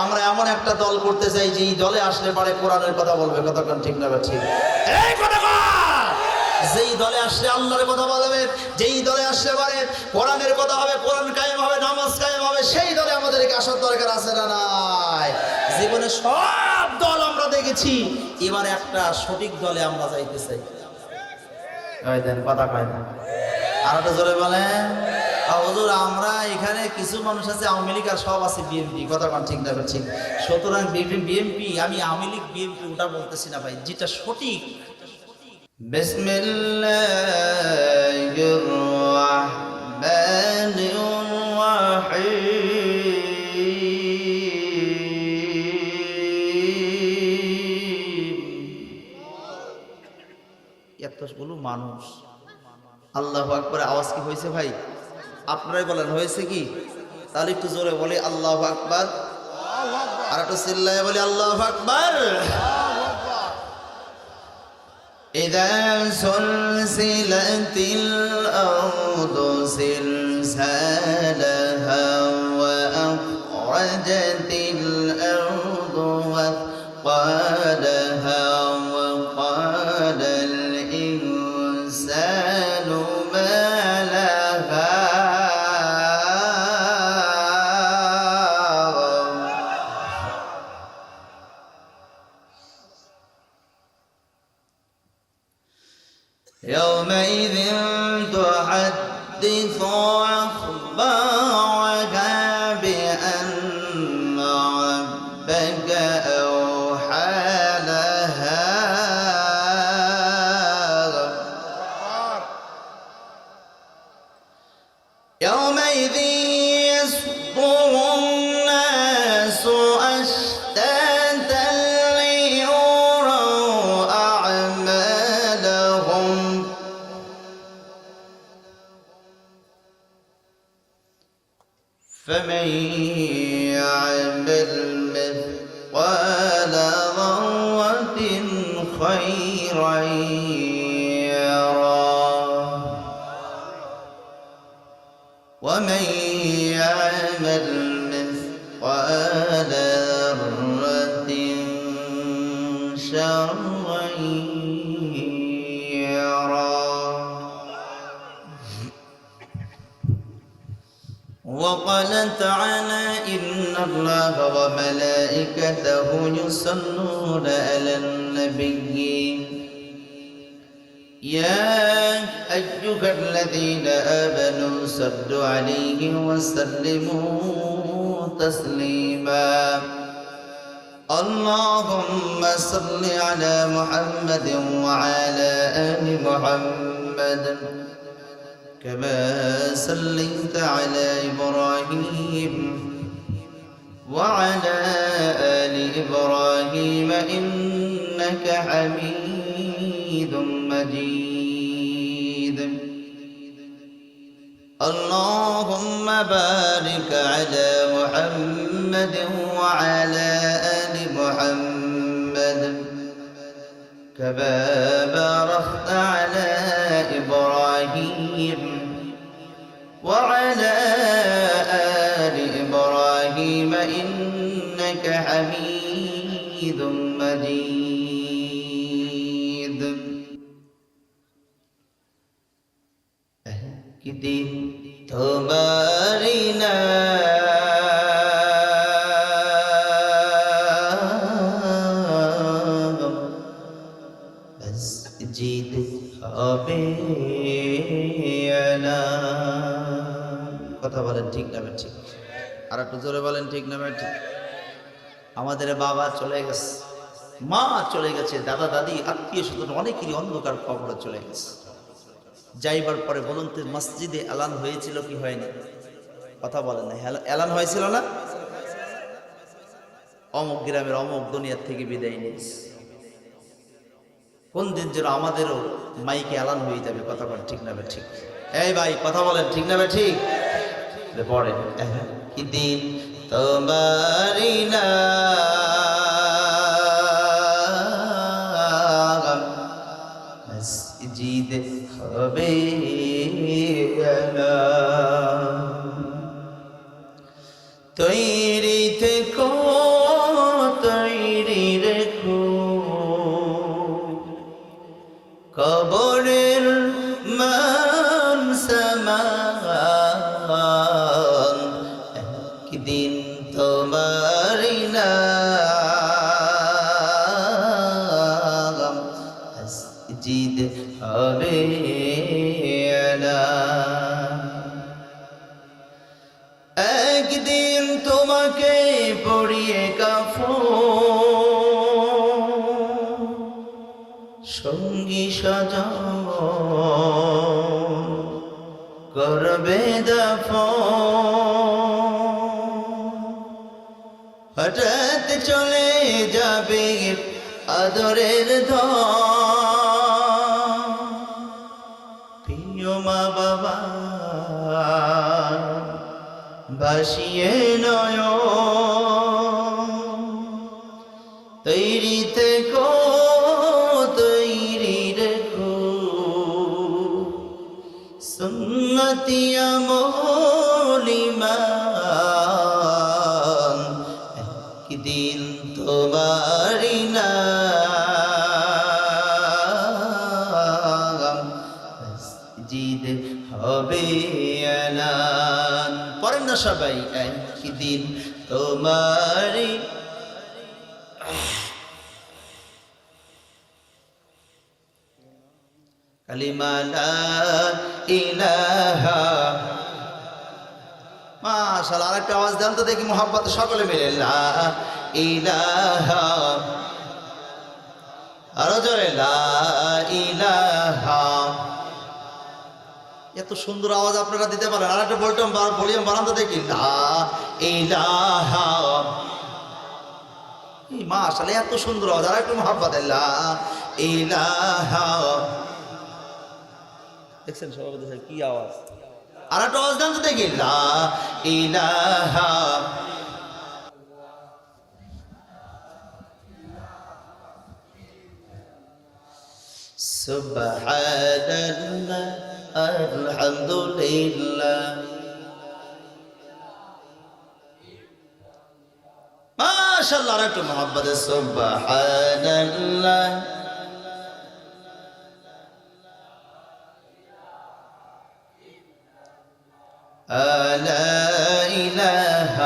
আমরা এমন একটা দল করতে চাই যে এই দলে আসলে পারে কোরআনের কথা বলবে, কতক্ষণ ঠিক না ঠিক? এই কথা যেই দলে আসলে আল্লাহর কথা বলবে, যেই দলে আসলে পারে কোরআনের কথা হবে, কোরআন কায়েম হবে, নামাজ কায়েম হবে, সেই দলে আমাদেরকে আসার দরকার আছে না নাই? জীবনে সব দল আমরা দেখেছি, এবার একটা সঠিক দলে আমরা যাইতে চাই। দেন কথা কয় না, আর একটা জোরে বলেন। হুজুর আমরা এখানে কিছু মানুষ আছে আওয়ামী লীগ আর সব আছে বিএনপি, কথা কন ঠিক না ঠিক? সুতরাং বিএনপি, আমি আওয়ামী লীগ বিএনপি ওটা বলতেছি না ভাই, যেটা সঠিক। বিসমিল্লাহির রাহমানির রাহিম। এতগুলো মানুষ, আল্লাহু আকবার। আওয়াজ কি হয়েছে ভাই? আপনারাই বলেন হয়েছে কি? তাহলে একটু জোরে বলে আল্লাহু আকবার, আর একটু চিল্লায়ে বলে আল্লাহু আকবার। ইযা সুলসিলাতিল আরদু সিলসালাহা ওয়া আখরাজাতিল আরদু আথqalaha ওয়া ক্বালাল ইনসানু মা লাহা يومئذ تحدث أخبارها بأن ربك أوحى لها يومئذ يصدر الناس أشتاتا ليروا أعمالهم فمن يعمل مثقال ذرة خيرا يره ومن يعمل مثقال ذرة شرا يره وقال تعالى إن الله وملائكته يصلون على النبي يا أيها الذين آمنوا صلوا عليه وسلموا تسليما اللهم صل على محمد وعلى آل محمد كما صليت على إبراهيم وعلى آل إبراهيم إنك حميد مجيد اللهم بارك على محمد وعلى آل محمد كما باركت على إبراهيم وعلى آل إبراهيم إنك حميد مجيد كدين تمارينا مسجد خبينا কথা বলেন ঠিক না ঠিক? আর একটু জোরে বলেন ঠিক না ঠিক? আমাদের বাবা চলে গেছে, মা চলে গেছে, দাদা দাদি আত্মীয় স্বজন অনেকেরই অন্ধকার কবরে চলে গেছে। যাইবার পরে বলুন তো মসজিদে এলান হয়েছিল কি হয়নি? কথা বলেন না, এলান হয়েছিল না? অমুক গ্রামের অমুক দুনিয়ার থেকে বিদায় নিয়েছে। কোন দিন যেন আমাদেরও মাইকে এলান হয়ে যাবে, কথা বলেন ঠিক না ঠিক? এই ভাই কথা বলেন ঠিক না ঠিক? পরে কি দিন তোমারি না মসজিদ হবে তৈরি থেকো পড়িয়ে কাফন সঙ্গী সাজন করবে দাফন হঠাৎ চলে যাবে আদরের ধন প্রিয় মা বাবা ভাসিয়ে নয় তৈরি থেকো তৈরি রেখো সুন্নতি আমলিমান একদিন তোমারি নাম মসজিদ হবে এলান পড়েন না সবাই একদিন তোমারি কালিমা লা ইলাহা মাশাআল্লাহ আরেকটা আওয়াজ দেন তো দেখি মোহাব্বত সকলে মিলে লা ইলাহা আরো জোরে লা ইলাহা এত সুন্দর আওয়াজ আপনারা দিতে পারেন আরেকটা ভলিউম বাড়ান তো দেখি লা ইলাহা মাশাআল্লাহ এত সুন্দর আওয়াজ আরেকটু মোহাব্বত লা ইলাহা দেখছেন সভাপতি সাহেব কি আওয়াজ আর একটা আওয়াজ দেন তো দেখি লা ইলাহা সুবহানাল্লাহ আলহামদুলিল্লাহ মাশাআল্লাহ আর একটু মোহাব্বত সুবহানাল্লাহ لا إله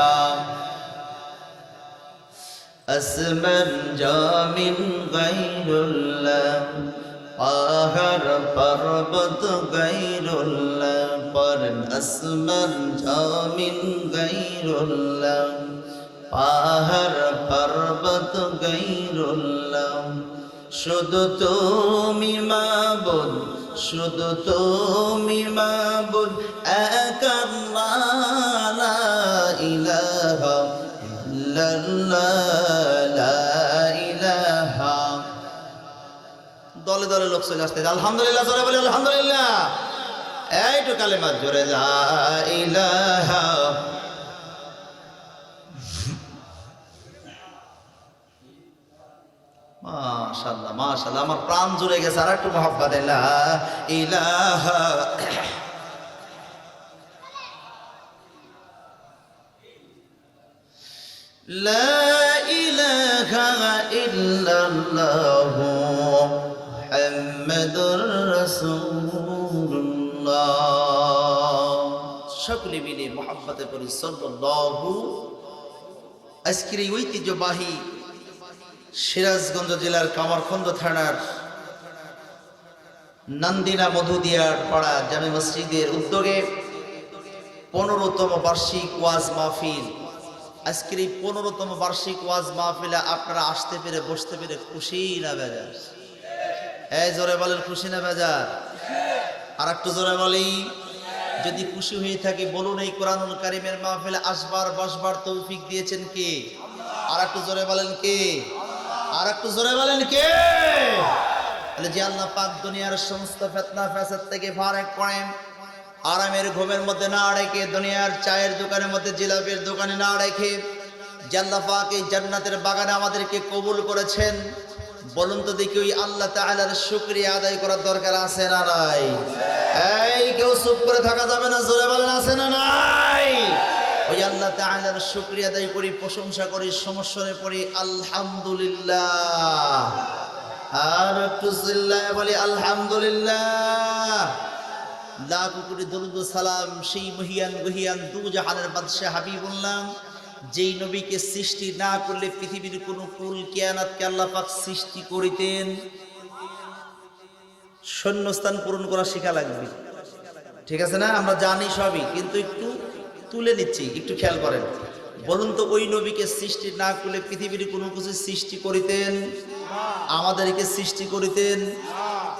أسمن جامن غير الله قاهر پربت غير الله قرن أسمن جامن غير الله قاهر پربت غير الله শুধু তুমি মাবুদ শুধু তুমি মাবুদ এক আল্লাহ লা ইলাহা ইল্লাল্লাহ লা ইলাহা দলে দলে লোক চলে আসতে আলহামদুলিল্লাহ জোরে বলি আলহামদুলিল্লাহ এইটু কালেমা জোরে লা ইলাহা মাশাআল্লাহ মাশাআল্লাহ আমার প্রাণ জুড়ে গেছে আর একটু মোহাব্বত লা ইলাহা লা ইলাহা ইল্লাল্লাহু মুহাম্মাদুর রাসূলুল্লাহ সকলে মিলে মোহাব্বতে পড়ি সাল্লাল্লাহু আজকের এই ঐতিহ্যবাহী সিরাজগঞ্জ জেলার কামারখন্দ থানার নান্দিনা মধুদিয়ার পাড়া জামে মসজিদের উদ্যোগে 15তম বার্ষিক ওয়াজ মাহফিল আজকের এই 15তম বার্ষিক ওয়াজ মাহফিলে আপনারা আসতে পেরে বসতে পেরে খুশি না বেজার এই জোরে বলেন খুশি না বেজার আর একটু জোরে বলি যদি খুশি হয়ে থাকে বলুন এই কোরআনুল কারীমের মাহফিলে আসবার বসবার তৌফিক দিয়েছেন কে আর একটু জোরে বলেন কে আর একটু জোরে বলেন কে তাহলে যে আল্লাহ পাক দুনিয়ার সমস্ত ফিতনা ফাসাদ থেকে ফারেক করেন আরামের ঘুমের মধ্যে না রেখে দুনিয়ার চায়ের দোকানের মধ্যে জিলাপির দোকানে না রেখে যে আল্লাহ পাক এই জান্নাতের বাগানে আমাদেরকে কবুল করেছেন বলুন তো দেখি ওই আল্লাহ তাআলার শুকরিয়া আদায় করার দরকার আছে না নাই এই কেউ চুপ করে থাকা যাবে না জোরে বলেন আছে না নাই ওই আল্লাহ তাআলার শুকরিয়া আদায় করি প্রশংসা করি সমস্যায় পড়ি আলহামদুলিল্লাহ আর একটু চিল্লায় বলি আলহামদুলিল্লাহ লাখ কোটি দরুদ ও সালাম সেই মহিয়ান গহিয়ান দু জাহানের বাদশা হাবিবুল্লাহ যেই নবীকে সৃষ্টি না করলে পৃথিবীর কোন কুল কিয়ানাতকে আল্লাহ পাক সৃষ্টি করিতেন শূন্যস্থান পূরণ করা শেখা লাগবে ঠিক আছে না আমরা জানি সবই কিন্তু একটু তুলে নিচ্ছি একটু খেয়াল করেন বলুন তো ওই নবীকে সৃষ্টি না করলে পৃথিবীর কোনো কিছু সৃষ্টি করিতেন? আমাদেরকে সৃষ্টি করিতেন?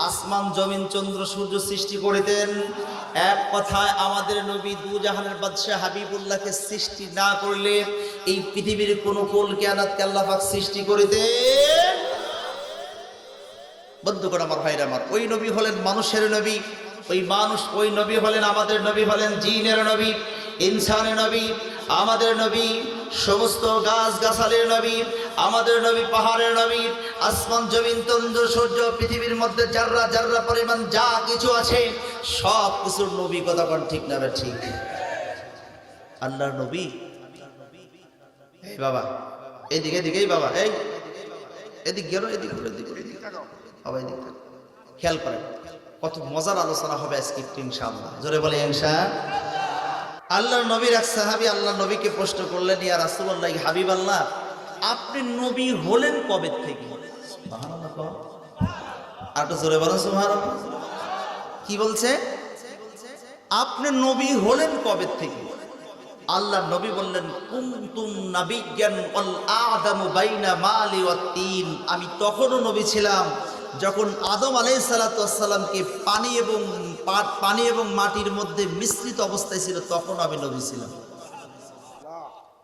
আসমান জমিন চন্দ্র সূর্য সৃষ্টি করিতেন? এক কথায় আমাদের নবী দু জাহানের বাদশাহ হাবিবুল্লাহকে সৃষ্টি না করলে এই পৃথিবীর কোন কুল কিয়ানাতকে আল্লাহ পাক সৃষ্টি করিতেন? বন্ধুগণ আমার, ভাইরা আমার, ওই নবী হলেন মানুষের নবী। ওই নবী হলেন আমাদের নবী, হলেন জিনের নবী, ইনসানের নবী। আমাদের নবী সমস্ত গাছ গাছালির নবী, আমাদের নবী পাহাড়ের নবী, আসমান জমিন চন্দ্র সূর্য পৃথিবীর মধ্যে জাররা জাররা পরিমাণ যা কিছু আছে সব কিছুর নবী। কথা কোন ঠিক না ঠিক? আল্লাহর নবী। এই বাবা এদিকে এদিকেই বাবা, এই এদিক গেল, এদিক বাবা এদিক। খেয়াল করেন কত মজার আলোচনা হবে আজকে ইনশাআল্লাহ। জোরে বলে ইনশাআল্লাহ। আল্লাহর নবীর এক সাহাবী আল্লাহর নবীকে প্রশ্ন করলেন, ইয়া রাসূলুল্লাহ, হাবিব আল্লাহ, আপনি নবী হলেন কবে থেকে? সুবহানাল্লাহ। আর একটু জোরে বলেন সুবহানাল্লাহ। কি বলছে? আপনি নবী হলেন কবে থেকে? আল্লাহর নবী বললেন, কুনতুম নাবিয়্যান ওয়াল আদামু বাইনা মালি ওয়াত তিন। আমি তখনও নবী ছিলাম যখন আদম আলাইহিস সালাতু ওয়াস সালামকে পানি এবং মাটির মধ্যে মিশ্রিত অবস্থায় ছিল, তখন আমি নবী ছিলাম।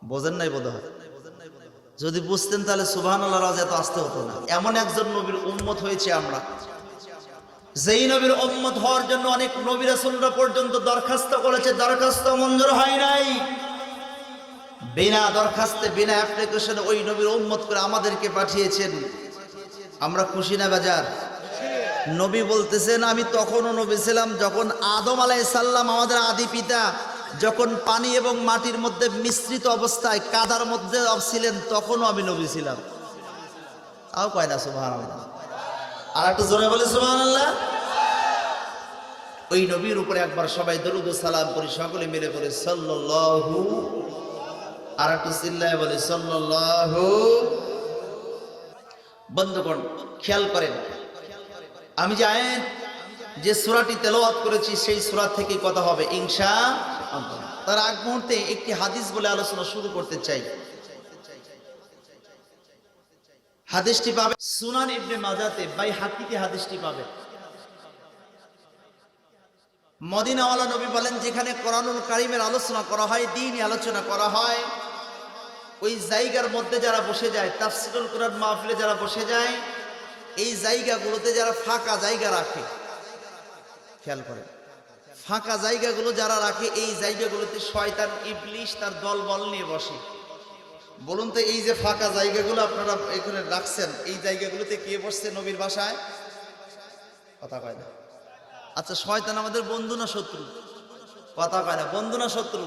বোঝেন নাই বোধহয়? যদি বুঝতেন তাহলে সুবহানাল্লাহ রাজ এত আসতে হতো না। এমন একজন নবীর উম্মত হয়েছে আমরা, যেই নবীর উম্মত হওয়ার জন্য অনেক নবী রাসূলরা পর্যন্ত দরখাস্ত করেছে, দরখাস্ত মঞ্জুর হয় নাই। বিনা দরখাস্তে বিনা অ্যাপ্লিকেশনে ওই নবীর উম্মত করে আমাদেরকে পাঠিয়েছেন। আমরা খুশি না বেজার? নবী বলতেছেন, আমি তখনও নবী ছিলাম যখন আদম আলাইহিস সালাম আমাদের আদি পিতা যখন পানি এবং মাটির মধ্যে মিশ্রিত অবস্থায় কাদার মধ্যে ছিলেন, তখনও আমি নবী ছিলাম। তাও কয় না সুবহানাল্লাহ। আর একটু জোরে বলে সুবহানাল্লাহ। ওই নবীর উপরে একবার সবাই দরুদ ও সালাম করি, সকলে মিলে বলে সাল্লাল্লাহু। আর একটু চিল্লায় বলে সাল্লাল্লাহু। বন্ধুগণ খেয়াল করেন, আমি যে সূরাটি তেলাওয়াত করেছি সেই সূরা থেকে কথা হবে ইনশাআল্লাহ। তার আগ মুহূর্তে একটি হাদিস বলে আলোচনা শুরু করতে চাই। হাদিসটি পাবে সুনান ইবনে মাজাতে, বাইহাকিতে হাদিসটি পাবে। মদিনাওয়ালা নবী বলেন, যেখানে কোরআনুল কারীমের আলোচনা করা হয়, দ্বীনি আলোচনা করা হয়, ওই জায়গার মধ্যে যারা বসে যায়, তাফসীরুল কুরআন মাহফিলে যারা বসে যায়, এই জায়গাগুলোতে যারা ফাঁকা জায়গা রাখে, খেয়াল করে, ফাঁকা জায়গাগুলো যারা রাখে, এই জায়গাগুলোতে শয়তান ইবলিশ তার দলবল নিয়ে বসে। বলুন তো, এই যে ফাঁকা জায়গাগুলো আপনারা এখানে রাখছেন, এই জায়গাগুলোতে কে বসছে নবীর বাসায়? কথা কয় না। আচ্ছা, শয়তান আমাদের বন্ধু না শত্রু? কথা কয় না। বন্ধু না শত্রু?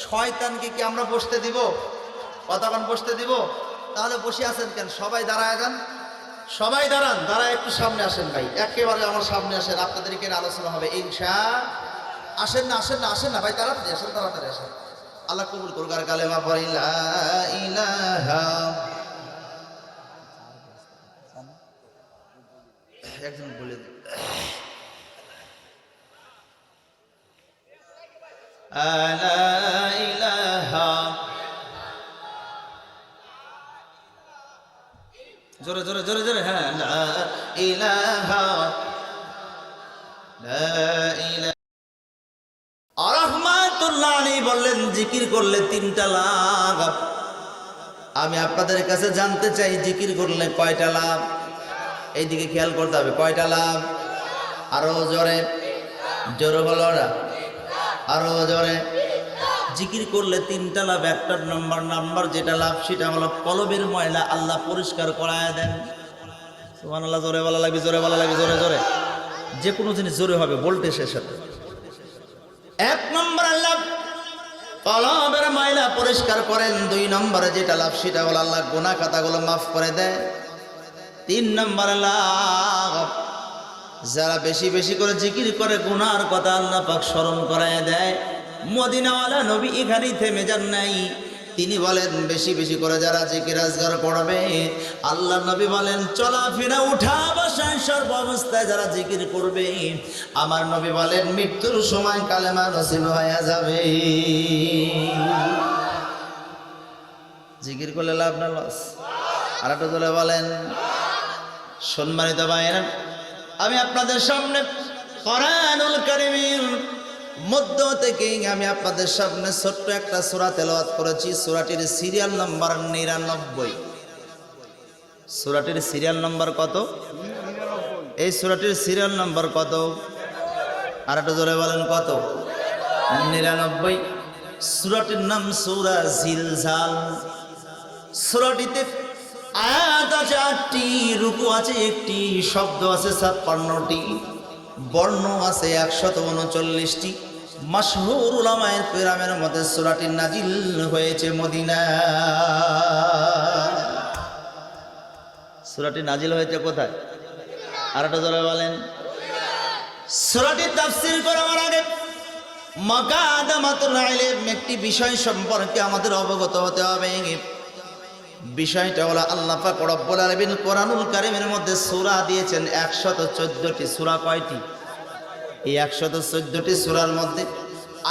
শয়তানকে কি আমরা বসতে দিব? কতক্ষণ বসতে দিব? তাহলে বসে আছেন কেন? সবাই দাঁড়ায় যান, সবাই দাঁড়ান, দাঁড়ায় একটু সামনে আসেন ভাই, একেবারে আমার সামনে আসেন, আপনাদের এখানে আলোচনা হবে ইনশাআল্লাহ। আসেন না, আসেন না, আসেন না ভাই, তাড়াতাড়ি আসেন, তাড়াতাড়ি আসেন। আল্লাহ কবুল করুক। আর কালেমা পড়ি লা ইলাহা। একজন বলে দিন, লা ইলাহা। জোরে জোরে জোরে জোরে, হ্যাঁ, লা ইলাহা লা ইলাহা। রাহমাতুল্লাহ আলাইহি বললেন, জিকির করলে 3টা লাভ। আমি আপনাদের কাছে জানতে চাই, জিকির করলে কয়টা লাভ? এইদিকে খেয়াল করতে হবে, কয়টা লাভ? আরো জোরে, জোরে বলো না, আরো জোরে। জিকির করলে 3টা লাভ। 1 নাম্বার যেটা লাভ, সেটা হলো কলবের ময়লা আল্লাহ পরিষ্কার করায় দেন। সুবহানাল্লাহ। জোরে বলা লাগবে, জোরে বলা লাগবে, জোরে জোরে। যে কোনো জিনিস জোরে হবে, ভোল্টেজের সাথে। 1 নম্বর লাভ, কলবের ময়লা পরিষ্কার করেন। 2 নম্বরে যেটা লাভ, সেটা হলো আল্লাহ গুনাহ খাতাগুলো মাফ করে দেয়। 3 নম্বর লাভ, যারা বেশি বেশি করে জিকির করে গুনার কথা আল্লাহ পাক স্মরণ করায় দেয়। মদিনাওয়ালা নবী এখানেই থেমে যান নাই, তিনি বলেন বেশি বেশি করে যারা জিকির আজকার করবে, আল্লাহ নবী বলেন চলাফেরা উঠা বসায় সর্ব অবস্থায় যারা জিকির করবে, আমার নবী বলেন মৃত্যুর সময় কালেমা নসিব হয়ে যাবে। জিকির করলে লাভ না লস? আর একটা জোরে বলেন। সম্মানিত ভাইয়েরা, আমি আপনাদের সামনে কোরআনুল কারীমের মধ্য থেকে আমি আপনাদের সামনে ছোট্ট একটা সূরা তেলাওয়াত করেছি। সূরাটির সিরিয়াল নাম্বার 99। সূরাটির সিরিয়াল নাম্বার কত? এই সূরাটির সিরিয়াল নাম্বার কত? আর একটা জোরে বলেন কত? 99। সূরাটির নাম সূরা জিলজাল। সূরাটিতে আয়াত আছে 8টি, রুকু আছে 1টি, শব্দ আছে 56টি, বর্ণ আছে 139টি। মাশহুর উলামায়ে কেরামের মতে সূরাটি নাজিল হয়েছে মদিনায়। সূরাটি নাজিল হয়েছে কোথায়? আর একটা জোরে বলেন। সূরাটি তাফসীর করার আগে মাকাদামাতুল ইলম, একটি বিষয় সম্পর্কে আমাদের অবগত হতে হবে। বিষয়টা হলো আল্লাহ পাক রব্বুল আলামিন কোরআনুল কারীমের মধ্যে সূরা দিয়েছেন 114টি। সূরা কয়টি? এই 114টি সূরার মধ্যে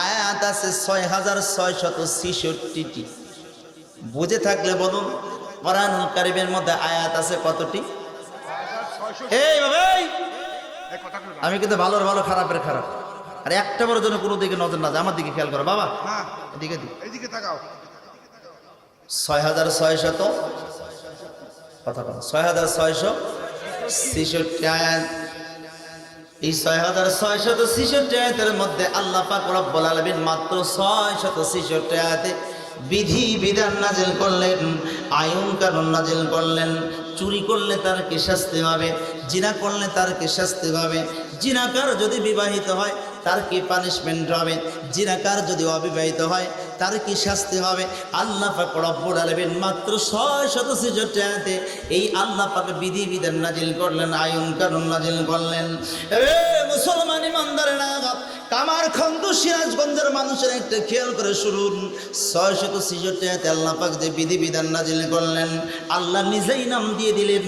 আয়াত আছে 6666টি। বুঝে থাকলে বলুন, কোরআনুল কারীমের মধ্যে আয়াত আছে কতটি? এই বাবা, আমি কিন্তু ভালোর ভালো খারাপের খারাপ, আর একটা বড় জন্য কোনো দিকে নজর না যায়। আমার দিকে খেয়াল করো বাবা, এদিকে এদিকে তাকাও। 6600 কথা বল, 6666 আয়াত। এই 6666 আয়াতের মধ্যে আল্লাহ পাক রব্বুল আলামিন মাত্র 666 আয়াতে বিধি বিধান নাজিল করলেন, আইন কানুন নাজিল করলেন। চুরি করলে তার কি শাস্তি হবে? জিনা করলে তার কি শাস্তি হবে? জিনাকার যদি বিবাহিত হয় তার কি পানিশমেন্ট হবে? জিনাকার যদি অবিবাহিত হয় তার কি শাস্তি হবে? আল্লাহ পাক রব্বুল আলামিন মাত্র 666 আয়াতে এই আল্লাহ পাক বিধি বিধান নাজিল করলেন, আইন কানুন নাজিল করলেন। এ মুসলমান ইমানদারেরা, কামারখন্দ সিরাজগঞ্জের মানুষের একটা খেয়াল করে শুনুন। 666 আয়াতে আল্লাহ পাক যে বিধি বিধান নাজিল করলেন, আল্লাহ নিজেই নাম দিয়ে দিলেন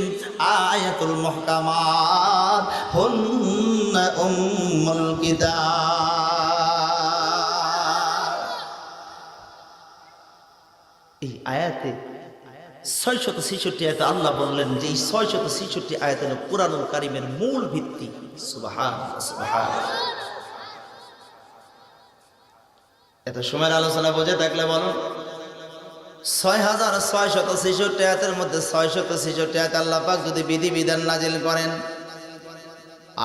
আয়াতুল মুহকামাত হুন্না উম্মুল কিতাব। এই আয়াতে 666 আয়াতে আল্লাহ বললেন যে এই 666 আয়াত হলো কুরআনুল কারীমের মূল ভিত্তি। সুবহানাল্লাহ, সুবহানাল্লাহ। এত সময়ের আলোচনা বুঝে থাকলে বলুন, 6666 আয়াতের মধ্যে 666 আয়াত আল্লাহ পাক যদি বিধি বিধান নাজিল করেন,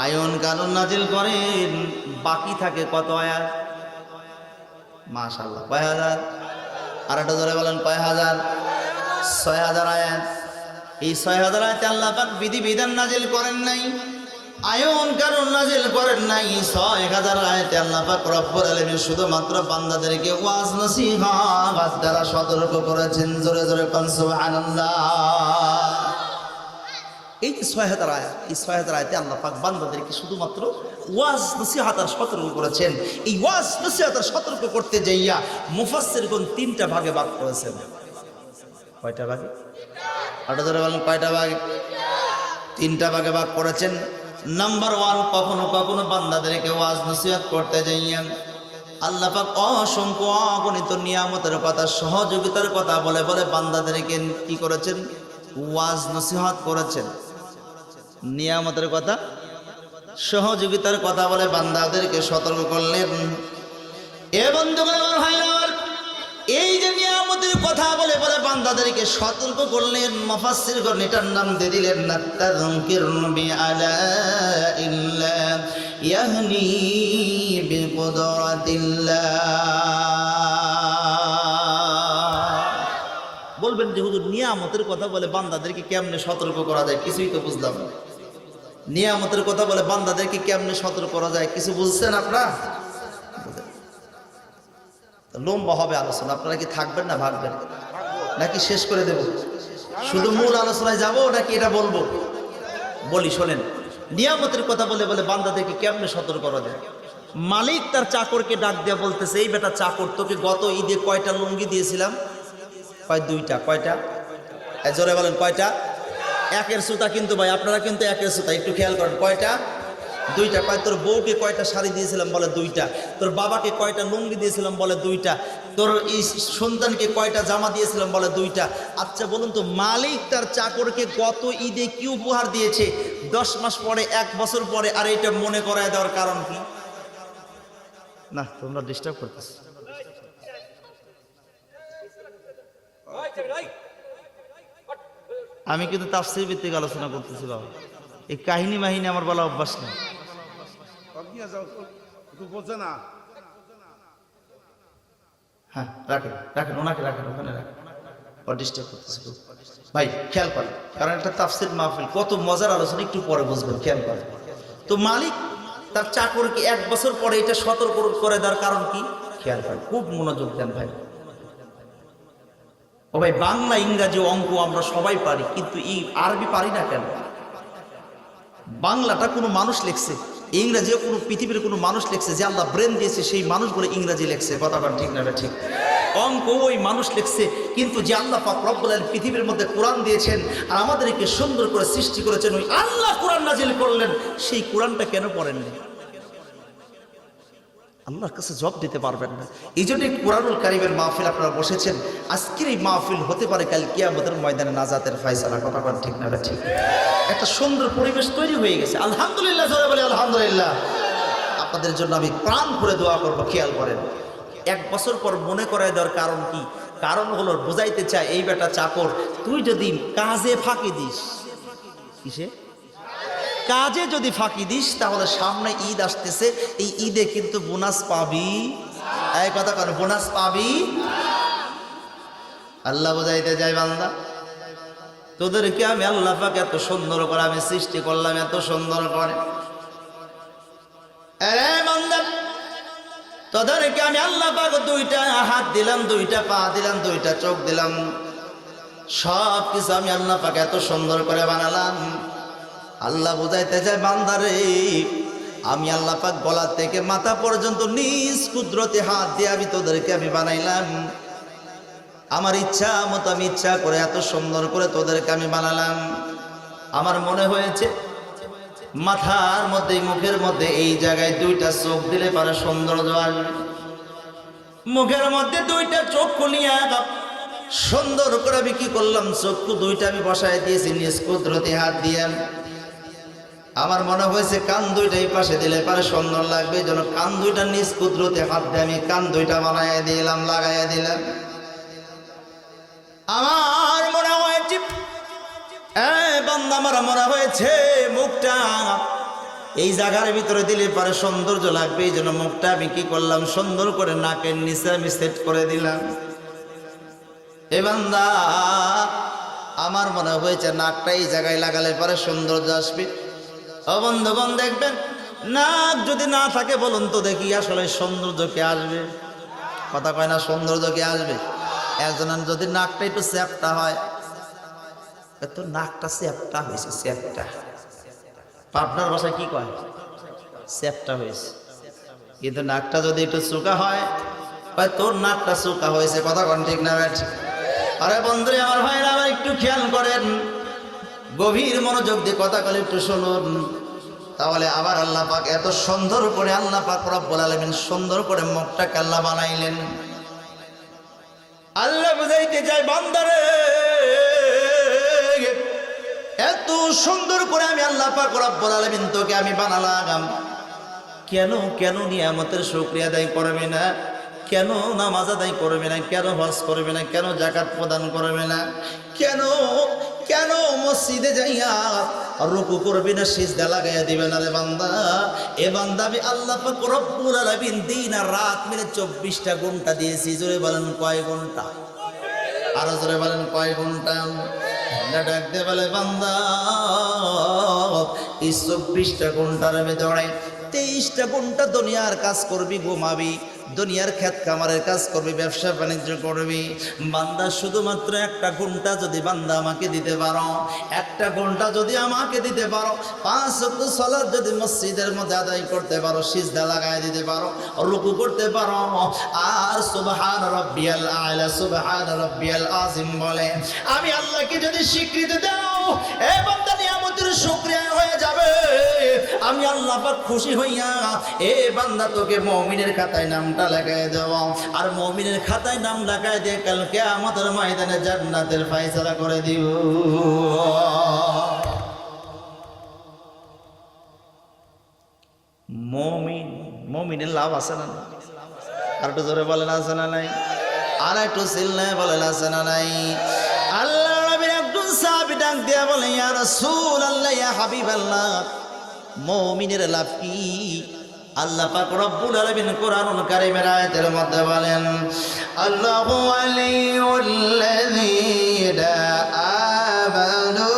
আইন কানুন নাজিল করেন, বাকি থাকে কত আয়াত? মাশাআল্লাহ, কয় হাজার? আর একটা জোরে বলেন, কয় হাজার? 6000 আয়াত। এই 6000 আয়াতে আল্লাহ পাক বিধি বিধান নাজিল করেন নাই, আইন কানুন নাজিল করেন নাই। 6000 আয়াতে আল্লাহ পাক রব্বুল আলামিন শুধুমাত্র বান্দাদেরকে ওয়াজ নসিহত দ্বারা সতর্ক করেছেন। জোরে জোরে কোন সুবহানাল্লাহ। এই যে 6000 আয়াত, এই 6000 আয়াতে আল্লাহ পাক বান্দাদেরকে শুধুমাত্র ওয়াজ নসিহত আর সতর্ক করেছেন। এই ওয়াজ নসিহত আর সতর্ক করতে যাইয়া মুফাসসিরগণ 3টা ভাগে ভাগ করেছেন। কয়টা ভাগে? আটা ধরে বলেন, কয়টা ভাগে? 3টা ভাগে ভাগ করেছেন। নাম্বার 1, কখনো কখনো বান্দাদেরকে ওয়াজ নসিহত করতে যাইয়েন আল্লাহ পাক অসংখ্য অগণিত নিয়ামতের কথা, সহযোগিতার কথা বলে বলে বান্দাদেরকে কি করেছেন? ওয়াজ নসিহত করেছেন। নিয়ামতের কথা, সহযোগিতার কথা বলে বান্দাদেরকে সতর্ক করলেন। এ বন্ধুগণ, এই যে নিয়ামতের কথা বলে বলে বান্দাদেরকে সতর্ক করলেন, মুফাসসিরগণ এটার নাম দিয়ে দিলেন নাতাযকিরু বিআলাইল্লাহ ইয়াহনি বিকুদরাতিল্লাহ। বলবেন যে হুজুর, নিয়ামতের কথা বলে বান্দাদেরকে কেমনে সতর্ক করা যায়? কিছুই তো বুঝলাম না। নিয়ামতের কথা বলে বান্দাদেরকে কেমনে সতর্ক করা যায়? কিছু বুঝছেন আপনারা? লম্বা হবে আলোচনা, আপনারা কি থাকবেন না ভাগবেন, নাকি শেষ করে দেব? শুধু মূল আলোচনায় যাব নাকি এটা বলবো? বলি শোনেন। নিয়ামতের কথা বলে বলে বান্দাদেরকে কেমনে সতর্ক করা যায়? মালিক তার চাকরকে ডাক দিয়ে বলতেছে, এই বেটা চাকর, তোকে গত ঈদে কয়টা লুঙ্গি দিয়েছিলাম? কয়? 2টা। কয়টা? জোরে বলেন, কয়টা? একের সুতা কিন্তু ভাই, আপনারা কিন্তু একের সুতা, একটু খেয়াল করেন। কয়টা? দুইটা। কয় তোর বউকে কয়টা শাড়ি দিয়েছিলাম? বলে দুইটা। তোর বাবাকে কয়টা লুঙ্গি দিয়েছিলাম? বলে দুইটা। তোর এই সন্তানকে কয়টা জামা দিয়েছিলাম? বলে দুইটা। আচ্ছা বলুন তো, মালিক তার চাকরকে গত ঈদে কি উপহার দিয়েছে? 10 মাস পরে, 1 বছর পরে, আর এটা মনে করায় দেওয়ার কারণ কি? না, তোমরা ডিস্টার্ব করতেছ। আমি কিন্তু তাফসীর ভিত্তিক আলোচনা করতেছি বাবা, এই কাহিনী মাহিনী আমার বলা অভ্যাস নেই। হ্যাঁ রাখেন রাখেন, ওনাকে রাখেন, ওখানে রাখেন, ডিস্টার্ব করতেছি ভাই। খেয়াল করেন, কারণ একটা তাফসীর মাহফিল, কত মজার আলোচনা, একটু পরে বুঝবেন। খেয়াল করেন তো, মালিক তার চাকরকে 1 বছর পরে এটা সতর্ক করে দেওয়ার কারণ কি? খেয়াল করেন, খুব মনোযোগ দেন ভাই। ও ভাই, বাংলা, ইংরাজি, অঙ্ক আমরা সবাই পারি, কিন্তু এই আরবি পারি না কেন? বাংলাটা কোনো মানুষ লিখছে, ইংরাজিও কোনো পৃথিবীর কোনো মানুষ লিখছে, যে আল্লাহ ব্রেন দিয়েছে সেই মানুষগুলো ইংরাজি লিখছে। কথা বলেন ঠিক না? ঠিক। অঙ্ক ওই মানুষ লিখছে, কিন্তু যে আল্লাহ পাক রব্বুল আলামিন পৃথিবীর মধ্যে কোরআন দিয়েছেন আর আমাদেরকে সুন্দর করে সৃষ্টি করেছেন, ওই আল্লাহ কোরআন নাজিল করলেন, সেই কোরআনটা কেন পড়েননি? আল্লাহর কাছে জবাব দিতে পারবেন না। এই জন্য কোরআনুল কারীমের মাহফিল আপনারা বসেছেন। আজকের এই মাহফিল হতে পারে কাল কিয়ামতের ময়দানে নাজাতের ফয়সালা। কথা বলেন ঠিক না? ঠিক। একটা সুন্দর পরিবেশ তৈরি হয়ে গেছে, আলহামদুলিল্লাহ। জোরে বলি আলহামদুলিল্লাহ। আপনাদের জন্য আমি প্রাণ করে দোয়া করব। খেয়াল করেন, 1 বছর পর মনে করায় দেওয়ার কারণ কি? কারণ হলো বুঝাইতে চায়, এই বেটা চাকর, তুই যদি কাজে ফাঁকি দিস, কিসে? কাজে যদি ফাঁকি দিস, তাহলে সামনে ঈদ আসতেছে, এই ঈদে কিন্তু বোনাস পাবি। এই কথা কর, বোনাস পাবি। আল্লাহ বুঝাইতে যায়, বান্দা তোদেরকে আমি আল্লাহ পাক এত সুন্দর করে আমি সৃষ্টি করলাম, এত সুন্দর করে, আরে বান্দা তোদেরকে আমি আল্লাহ পাক 2টা হাত দিলাম, 2টা পা দিলাম, 2টা চোখ দিলাম, সব কিছু আমি আল্লাহ পাক এত সুন্দর করে বানালাম। আল্লাহ বুঝাইতে যায়, বান্দারে আমি আল্লাহ পাক গলা থেকে মাথা পর্যন্ত নিজ কুদরতে হাত দিয়ে আমি তোদেরকে আমি বানাইলাম। আমার ইচ্ছা মতো আমি ইচ্ছা করে এত সুন্দর করে তোদেরকে আমি বানালাম। আমার মনে হয়েছে মাথার মধ্যে, মুখের মধ্যে, এই জায়গায় 2টা চোখ দিলে পারে সৌন্দর্য আসবে। মুখের মধ্যে 2টা চক্ষু নিয়ে সুন্দর করে আমি কি করলাম? চক্ষু 2টা আমি বসায় দিয়েছি নিজ কুদরতে হাত দিয়ে। আমার মনে হয়েছে কান 2টা এই পাশে দিলে পারে সুন্দর লাগবে, এই জন্য কান 2টা নিজ কুদরতে হাত দিয়ে আমি কান 2টা বানাইয়া দিলাম, লাগাইয়া দিলাম। আমার মনে হয়েছে বান্দা, আমার মনে হয়েছে মুখটা এই জায়গার ভিতরে দিলে পারে সৌন্দর্য লাগবে, এই জন্য মুখটা আমি কি করলাম? সুন্দর করে নাকের নিচে আমি সেট করে দিলাম। এ বান্দা, আমার মনে হয়েছে নাকটা এই জায়গায় লাগালে পারে সৌন্দর্য আসবে। ও বন্ধুগণ, দেখবেন নাক যদি না থাকে, বলুন তো দেখি আসলে সৌন্দর্য কে আসবে? কথা কয় না, সৌন্দর্য কে আসবে? একজনের যদি নাকটা একটু চ্যাপটা হয়, তো নাকটা চ্যাপটা হয়েছে, চ্যাপটা। পাবনার ভাষায় কি কয়? চ্যাপটা হয়েছে। কিন্তু নাকটা যদি একটু চোকা হয়, তোর নাকটা চোকা হয়েছে। কথা কন ঠিক না? আরে বন্ধুরে আমার ভাইরা, আবার একটু খেয়াল করেন, গভীর মনোযোগ দিয়ে কথা বলে একটু শুনুন, তাহলে আবার আল্লাহ পাক এত সুন্দর করে আল্লাহ পাক রব্বুল আলামিন সুন্দর করে মুখটাকে আল্লাহ বানাইলেন। আল্লাহ বুঝাইতে যায়, বান্দারে এত সুন্দর করে আমি আল্লাহ পাক রব্বুল আলামিন তোকে আমি বানালাম, কেন কেন নিয়ামতের শুকরিয়া আদায় করবে না? কেন নামাজ আদায় করবে না? কেন হজ করবে না? কেন যাকাত প্রদান করবে না? কেন কেন মসজিদে যাইয়া রুকু করবে না, সিজদা লাগাইয়া দিবে না? রে বান্দা, এ বান্দা, আমি আল্লাহ পাক রব্বুল আলামিন দিন আর রাত মিলে 24টা ঘন্টা দিয়েছি। জোরে বলেন কয় ঘন্টা? আরো জোরে বলেন কয় ঘন্টা? ডাক দিয়ে বলে, বান্দা এই 24টা ঘন্টার ভিতরে 23টা ঘন্টা দুনিয়ার কাজ করবি, ঘুমাবি, দুনিয়ার ক্ষেত খামারের কাজ করবি, ব্যবসা বাণিজ্য করবি। বান্দা শুধুমাত্র একটা ঘন্টা যদি বান্দা আমাকে দিতে পারো, একটা ঘন্টা যদি আমাকে দিতে পারো, 5 ওয়াক্ত সালাত যদি মসজিদের মধ্যে আদায় করতে পারো, সিজদা লাগায় দিতে পারো, রুকু করতে পারো, আর সুবহান রাব্বিয়াল আ'লা সুবহান রাব্বিয়াল আযীম বলে আমি আল্লাহকে যদি স্বীকৃতি দাও, এ বান্দা নিয়ামতের শুকরিয়া হয়ে যাবে। আমি আল্লাহ পাক খুশি হইয়া এ বান্দা তোকে মুমিনের খাতায় নামটা লাগায় দেব, আর মুমিনের খাতায় নাম লাগায় দিয়ে কাল কিয়ামতের ময়দানে জান্নাতের ফয়সালা করে দিব। মুমিনের লাভ আছে না? আর একটু জোরে বলেন আছে না নাই? আর একটু চিল্লায় বলেন আছে না নাই? আল্লাহ নবীর একজন সাহাবী ডাক দিয়া বলে, ইয়া রাসূলুল্লাহ, ইয়া হাবিবাল্লাহ, মুমিনের লাভ কি? আল্লাহ পাক রব্বুল আলামিন কোরআনুল কারীমের আয়াতের মধ্যে বলেন, আল্লাহু ওয়ালিয়ুল্লাযীনা আমানু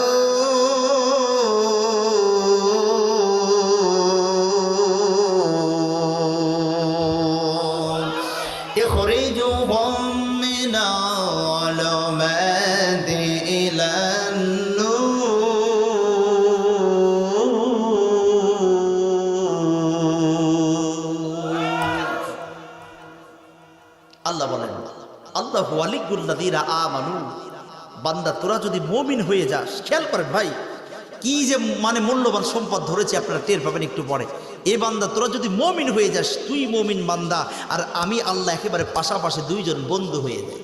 ইখরিজুহুম মিনাল যুলুমাতি ইলান আল্লাহ বলেন, আল্লাহু ওয়ালিয়ুল্লাযীনা আমানু, বান্দা তোরা যদি মুমিন হয়ে যাস। খেয়াল করেন ভাই, কি যে মানে মূল্যবান সম্পদ ধরেছে, আপনারা টের পাবেন একটু পরে। এ বান্দা তোরা যদি মুমিন হয়ে যাস, তুই মুমিন বান্দা আর আমি আল্লাহ একেবারে পাশাপাশি দুইজন বন্ধু হয়ে যায়।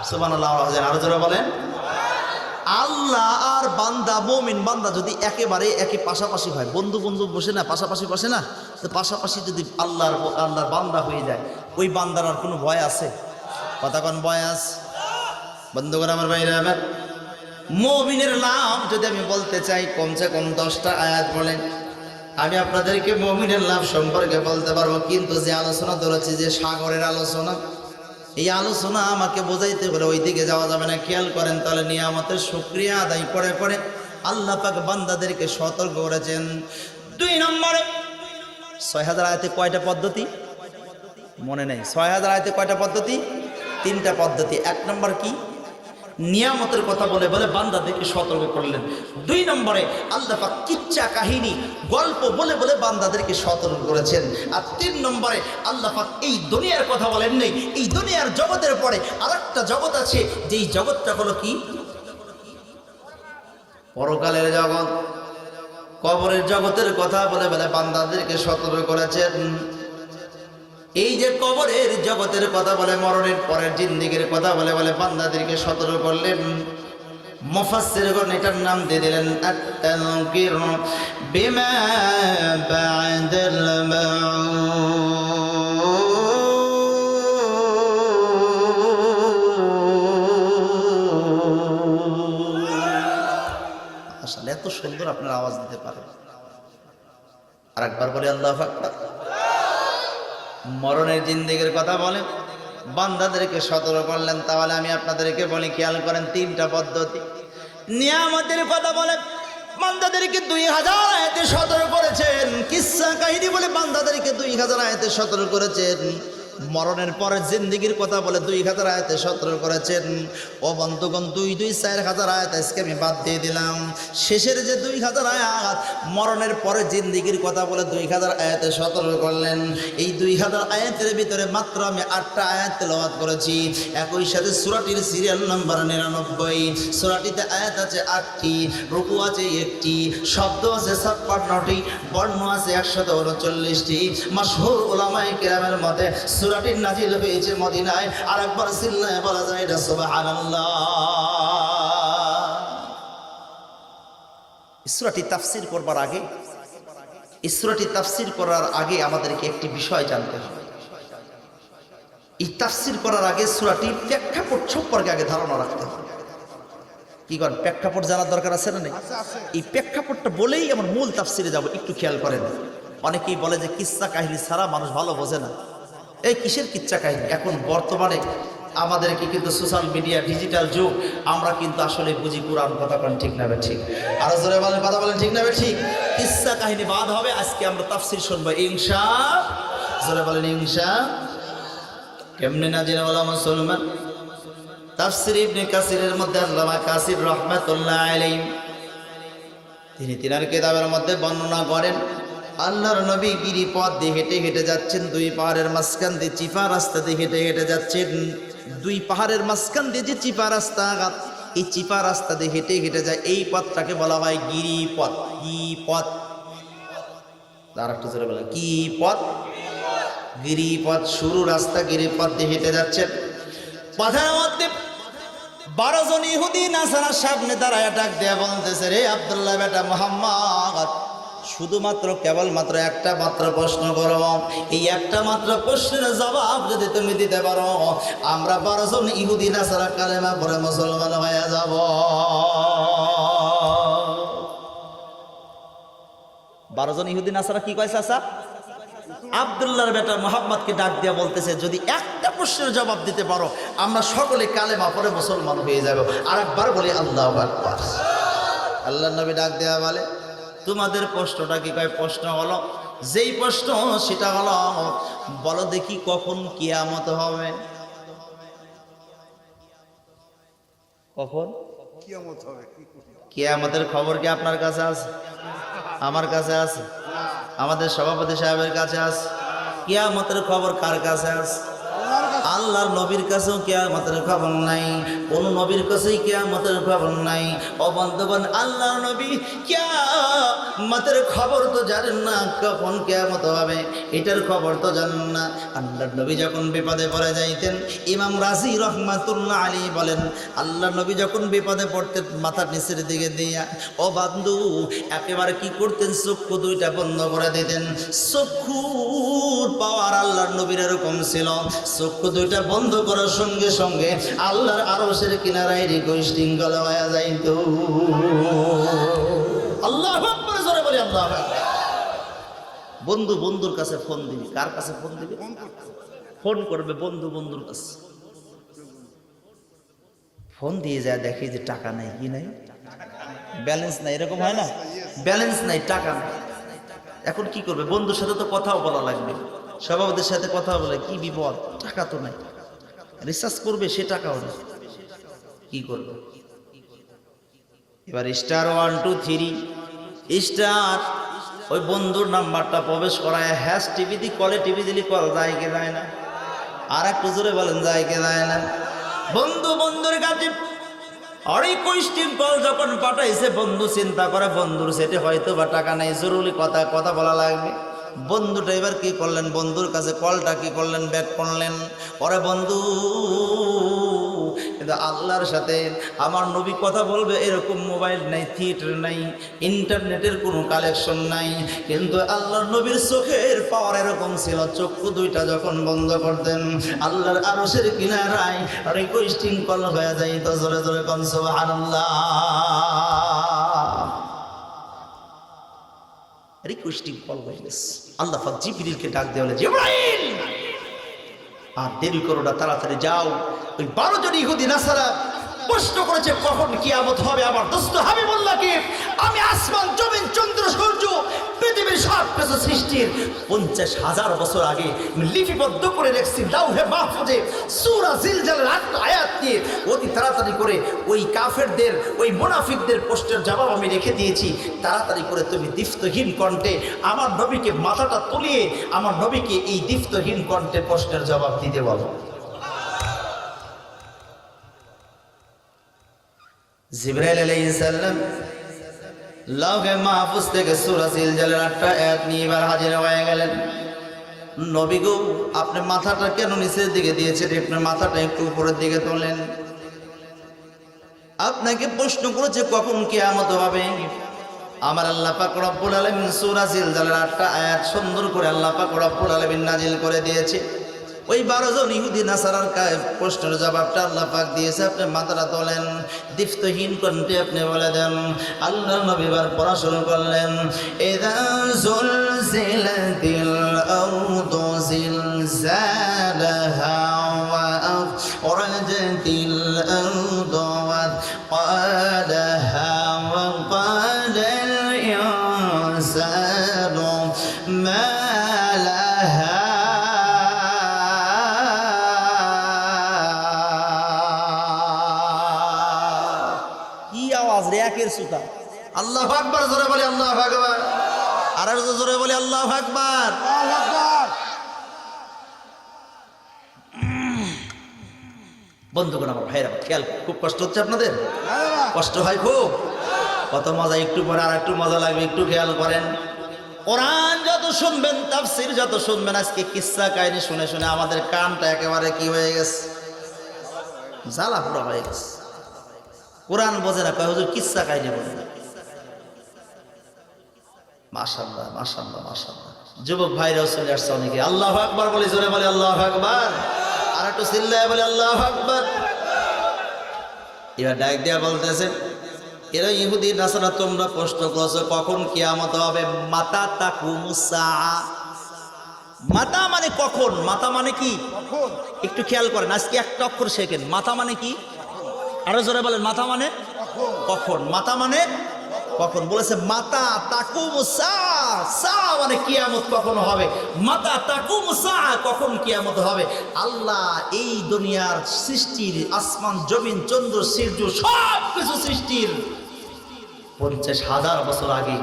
সুবহানাল্লাহ, আরো জোরে বলেন। আল্লাহ আর বান্দা, মুমিন বান্দা যদি একেবারে একই পাশাপাশি হয়, বন্ধু বন্ধু বসে না, পাশাপাশি বসে না, তো পাশাপাশি যদি আল্লাহর বান্দা হয়ে যায়, ওই বান্দার আর কোনো ভয় আছে? কথা কোন ভয় আছে? বন্ধুগণ আমার ভাইরা আমার, মুমিনের লাভ যদি আমি বলতে চাই, কমসে কম 10টা আয়াত বলেন, আমি আপনাদেরকে মুমিনের লাভ সম্পর্কে বলতে পারবো। কিন্তু যে আলোচনা ধরেছি, যে সাগরের আলোচনা, এই আলোচনা আমাকে বোঝাইতে হলে ওই দিকে যাওয়া যাবে না। খেয়াল করেন তাহলে, নিয়ামতের শুকরিয়া আদায় করে করে আল্লাহ পাক বান্দাদেরকে সতর্ক করেছেন। 2 নম্বরে 6000 আয়াতে কয়টা পদ্ধতি মনে নেই? 6000 আয়াতে কয়টা পদ্ধতি? 3টা পদ্ধতি। 1 নম্বর কি? নিয়ামতের কথা বলে বলে বান্দাদেরকে সতর্ক করলেন। 2 নম্বরে আল্লাহ পাক কিচ্ছা কাহিনী গল্প বলে বলে বান্দাদেরকে সতর্ক করেছেন। আর 3 নম্বরে আল্লাহ পাক এই দুনিয়ার কথা বলেন নেই, এই দুনিয়ার জগতের পরে আরেকটা জগৎ আছে, যেই জগৎটা হলো কি? পরকালের জগৎ, কবরের জগতের কথা বলে বলে বান্দাদেরকে সতর্ক করেছেন। এই যে কবরের জগতের কথা বলে, মরণের পরের জিন্দেগির কথা বলে বলে বান্দাদেরকে সতর্ক করলেন। মুফাসসিরগণ এটার নাম দিয়ে দিলেন আত-তাযকির বিমা বা'দাল মাউত। আসলে এত সুন্দর আপনার আওয়াজ দিতে পারে। আরেকবার বলি আল্লাহু আকবার। মরণের জিন্দেগির কথা বলে বান্দাদেরকে সতর্ক করলেন। তাহলে আমি আপনাদেরকে বলি, খেয়াল করেন 3টা পদ্ধতি। নিয়ামতের কথা বলে বান্দাদেরকে 2000 আয়াতে সতর্ক করেছেন। কিসসা কাহিনী বলে বান্দাদেরকে 2000 আয়াতে সতর্ক করেছেন। মরণের পরে জিন্দেগির কথা বলে 2000 আয়াতে সতর্ক করেছেন। ও বন্ধুগণ, 4000 আয়াত আজকে আমি বাদ দিয়ে দিলাম। শেষের যে 2000 আয়াত মরণের পরে জিন্দেগির কথা বলে 2000 আয়াতে সতর্ক করলেন। এই 2000 আয়াতের ভিতরে মাত্র আমি 8টা আয়াত তেলাওয়াত করেছি। একই সাথে সূরাটির সিরিয়াল নাম্বার 99। সূরাটিতে আয়াত আছে 8টি, রুকু আছে 1টি, শব্দ আছে 56টি, বর্ণ আছে 139টি। মাশহুর উলামায়ে কেরামের মতে সূরাটি নাজিল হয়েছে মদিনায়। আরেকবার চিল্লায়ে বলা যায় এটা সুবহানাল্লাহ। সূরাটি তাফসীর করবার আগে, সূরাটি তাফসীর করার আগে আমাদেরকে একটি বিষয় জানতে হবে। এই তাফসীর করার আগে সূরাটির প্রেক্ষাপট সম্পর্কে আগে ধারণা রাখতে হবে। কি করেন, প্রেক্ষাপট জানার দরকার আছে না? নেই? এই প্রেক্ষাপটটা বলেই আমার মূল তাফসীরে যাব। একটু খেয়াল করেন, অনেকেই বলে যে কিচ্ছা কাহিনী ছাড়া মানুষ ভালো বোঝে না। এই কিসের কিচ্ছা কাহিনী? এখন বর্তমানে আমাদেরকে কিন্তু সোশ্যাল মিডিয়া, ডিজিটাল যুগ, আমরা কিন্তু আসলে বুঝি কোরআন। কথা বলেন ঠিক না ঠিক? আরো জোরে বলেন, কথা বলেন ঠিক না ঠিক? কিচ্ছা কাহিনী বাদ হবে। আজকে আমরা তাফসীর শুনবো ইনশাআল্লাহ। জোরে বলেন ইনশাআল্লাহ। কেমনে নাজিল হলো মুসলমান? তাফসীর ইবনে কাসিরের মধ্যে আল্লামা কাসির রাহমাতুল্লাহ আলাইহি তিনি তিনার কিতাবের মধ্যে বর্ণনা করেন, আল্লাহর নবী গিরিপথ দিয়ে হেঁটে হেঁটে যাচ্ছেন, দুই পাহাড়ের মাঝখান দিয়ে চিপা রাস্তা দিয়ে হেঁটে হেঁটে যাচ্ছেন। দুই পাহাড়ের মাঝখান দিয়ে যে চিপা রাস্তা, এই চিপা রাস্তা দিয়ে হেঁটে হেঁটে যায়, এই পথটাকে বলা হয় গিরিপথ। কি পথ? আর একটু জোরে বলেন, কি পথ? গিরিপথ। শুরু রাস্তা, গিরিপথ দিয়ে হেঁটে যাচ্ছেন। পথের মধ্যে 12 জন ইহুদি নাসারা সামনে দাঁড়ায় ডাক দেয়া বলতেছে, রে আব্দুল্লাহ বেটা মুহাম্মদ, শুধুমাত্র কেবলমাত্র একটা মাত্র প্রশ্ন করব, এই একটা মাত্র প্রশ্নের জবাব যদি তুমি দিতে পারো, আমরা 12 জন ইহুদি নাসারা কালেমা পড়ে মুসলমান হয়ে যাব। 12 জন ইহুদি নাসারা কি কয় চাচা? আব্দুল্লাহর বেটা মুহাম্মদকে ডাক দিয়া বলতেছে, যদি একটা প্রশ্নের জবাব দিতে পারো, আমরা সকলে কালেমা পড়ে মুসলমান হয়ে যাব। আর একবার বলি আল্লাহু আকবার। আল্লাহর নবী ডাক দেয়া বলে, তোমাদের প্রশ্নটা কি? কয় প্রশ্ন হলো, যেই প্রশ্ন সেটা হলো, বলো দেখি কখন কিয়ামত হবে? কখন কিয়ামত হবে? কিয়ামতের খবর কি আপনার কাছে আছে? আমার কাছে আছে? আমাদের সভাপতি সাহেবের কাছে আছে? কিয়ামতের খবর কার কাছে আছে? আল্লাহর নবীর কাছেও কিয়ামতের খবর নাই, কোন নবীর কাছেই কিয়ামতের খবর নাই। ও বন্ধুগণ, আল্লাহর নবী কিয়ামতের খবর তো জানেন না, কখন কিয়ামত হবে এটার খবর তো জানেন না। আল্লাহর নবী যখন বিপদে পড়ে যাইতেন, ইমাম রাজি রহমাতুল্লাহ আলাইহি বলেন, আল্লাহর নবী যখন বিপদে পড়তেন মাথার নিচের দিকে দিয়া, ও বন্ধু একেবারে কি করতেন, চক্ষু দুইটা বন্ধ করে দিতেন। চক্ষুর পাওয়ার আল্লাহর নবীর এরকম ছিল, চক্ষু দুইটা বন্ধ করার সঙ্গে সঙ্গে আল্লাহর আরশের কিনারায় রিকোয়েস্টিং হয়ে যাইত। আল্লাহু আকবার, জোরে বলি আল্লাহু আকবার। বন্ধু বন্ধুর কাছে ফোন দিবি, কার কাছে ফোন দিবি? ফোন করবে বন্ধু বন্ধুর কাছে। ফোন দিয়ে যায়, দেখে যে টাকা নাই, কি নাই, ব্যালেন্স নাই, এরকম হয় না? ব্যালেন্স নাই, টাকা নাই। এখন কি করবে? বন্ধুর সাথে তো কথাও বলা লাগবে, সভাপতির সাথে কথা বলে, কি বিপদ, টাকা তো নাই। রিসার্চ করবে, সে টাকাও নেই, কি করবে? এবার *123* ওই বন্ধুর নাম্বারটা প্রবেশ করায় হ্যাশ টিভি দি কলে, টিভি দিলি কল যায় কি যায় না? আর একটু জোরে বলেন, যায় কি যায় না? বন্ধু বন্ধুর কাছে রিকোয়েস্টিং কল যখন পাঠাইছে, বন্ধু চিন্তা করে বন্ধুর সেটে হয়তো বা টাকা নাই, জরুরি কথা বলা লাগবে। বন্ধুটা এবার কি করলেন, বন্ধুর কাছে কলটা কি করলেন, ব্যাক করলেন। ওরে বন্ধু, কিন্তু আল্লাহর সাথে আমার নবী কথা বলবে এরকম মোবাইল নাই, থিয়েটার নাই, ইন্টারনেটের কোনো কালেকশন নাই, কিন্তু আল্লাহর নবীর চোখের পাওয়ার এরকম ছিল, চক্ষু দুইটা যখন বন্ধ করতেন, আল্লাহর আরশের কিনারায় রিকোয়েস্টিং কল হয়ে যাইত। জোরে জোরে কোন সুবহানাল্লাহ। রিকোয়েস্টিং কল হয়ে গেছে। আল্লাহ পাক জিবরিলকে ডাক দিয়ে বলে, জিবরাইল আর দেরি করো না, তাড়াতাড়ি যাও। ওই 12 জন ইহুদি নাসারা প্রশ্ন করেছে কখন কিয়ামত হবে। আমার দোস্ত হাবিবুল্লাহকে আমি আসমান, জমিন, চন্দ্র, সূর্য, পৃথিবীর সব কিছু সৃষ্টির 50,000 বছর আগে লিপিবদ্ধ করে রেখেছি লাউহে মাহফুজে, সূরা জিলজালের 8 আয়াত নিয়ে অতি তাড়াতাড়ি করে ওই কাফেরদের, ওই মুনাফিকদের প্রশ্নের জবাব আমি রেখে দিয়েছি। তাড়াতাড়ি করে তুমি দীপ্তহীন কণ্ঠে আমার নবীকে মাথাটা তুলিয়ে আমার নবীকে এই দীপ্তহীন কণ্ঠে প্রশ্নের জবাব দিতে বলো। জিবরাইল আলাইহিস সালাম লাউহে মাহফুজ থেকে সূরা জিলজালের 8টা আয়াত নিয়ে এবার হাজির হয়ে গেলেন। নবী গো, আপনি মাথাটা কেন নিচের দিকে দিয়েছেন? আপনার মাথাটা একটু উপরের দিকে তোলেন। আপনাকে প্রশ্ন করেছে কখন কিয়ামত হবে। আমার আল্লাহ পাক রব্বুল আলামিন সূরা জিলজালের 8টা আয়াত সুন্দর করে আল্লাহ পাক রব্বুল আলামিন নাজিল করে দিয়েছে। ওই 12 জন ইহুদি নাসারার প্রশ্নের জবাবটা আল্লাহ পাক দিয়েছে। আপনি মাথাটা তোলেন, দীপ্তহীন কণ্ঠে আপনি বলে দেন। আল্লাহর নবী বার পড়া শুরু করলেন, ইযা যুলজিলাতিল আরদু জিলজালাহা ওয়া আখরাজাতিল আরদু ওয়াসকালাহা ওয়া ক্বালাল ইনসানু মা লাহা কি আওয়াজ রে, একের সুতা। আল্লাহু আকবার, জোরে বলি আল্লাহু আকবার। আর জোরে বলি আল্লাহু আকবার। বন্ধুগণ আমার ভাইরা, খেয়াল, খুব কষ্ট হচ্ছে আপনাদের? কষ্ট হয় খুব? কত মজা, একটু পরে আর একটু মজা লাগবে, একটু খেয়াল করেন। কোরআন যত শুনবেন, তাফসীর যত শুনবেন, আজকে কিসসা কাহিনী শুনে শুনে আমাদের কানটা একেবারে কি হয়ে গেছে, জ্বালা পোড়া হয়ে গেছে। কোরআন বোঝে না, কয় হুজুর কিসসা কাহিনী বোঝে না। মাশাআল্লাহ মাশাআল্লাহ মাশাআল্লাহ। যুবক ভাইরাও চলে আসছে অনেকে। আল্লাহু আকবার বলি, জোরে বলি আল্লাহু আকবার। আর একটু চিল্লায় বলি আল্লাহু আকবার। এবার ডাক দিয়া বলতেছে, এরা ইহুদি নাসারা, তোমরা প্রশ্ন করছো কখন কিয়ামত হবে। মাতা তাকুমুস সাআ। মাতা মানে কখন, মাতা মানে কি, একটু খেয়াল করেন, আজকে একটা অক্ষর শেখেন। মাতা মানে কি? আরো জোরে বলেন, মাতা মানে কখন। মাতা মানে কখন বলেছে, মাতা তাকুমুস সাআ, সাআ মানে কিয়ামত কখন হবে। মাতা তাকুমুস সাআ, কখন কিয়ামত হবে। আল্লাহ এই দুনিয়ার সৃষ্টির, আসমান জমিন চন্দ্র সূর্য সব কিছু সৃষ্টির 50,000 বছর আগে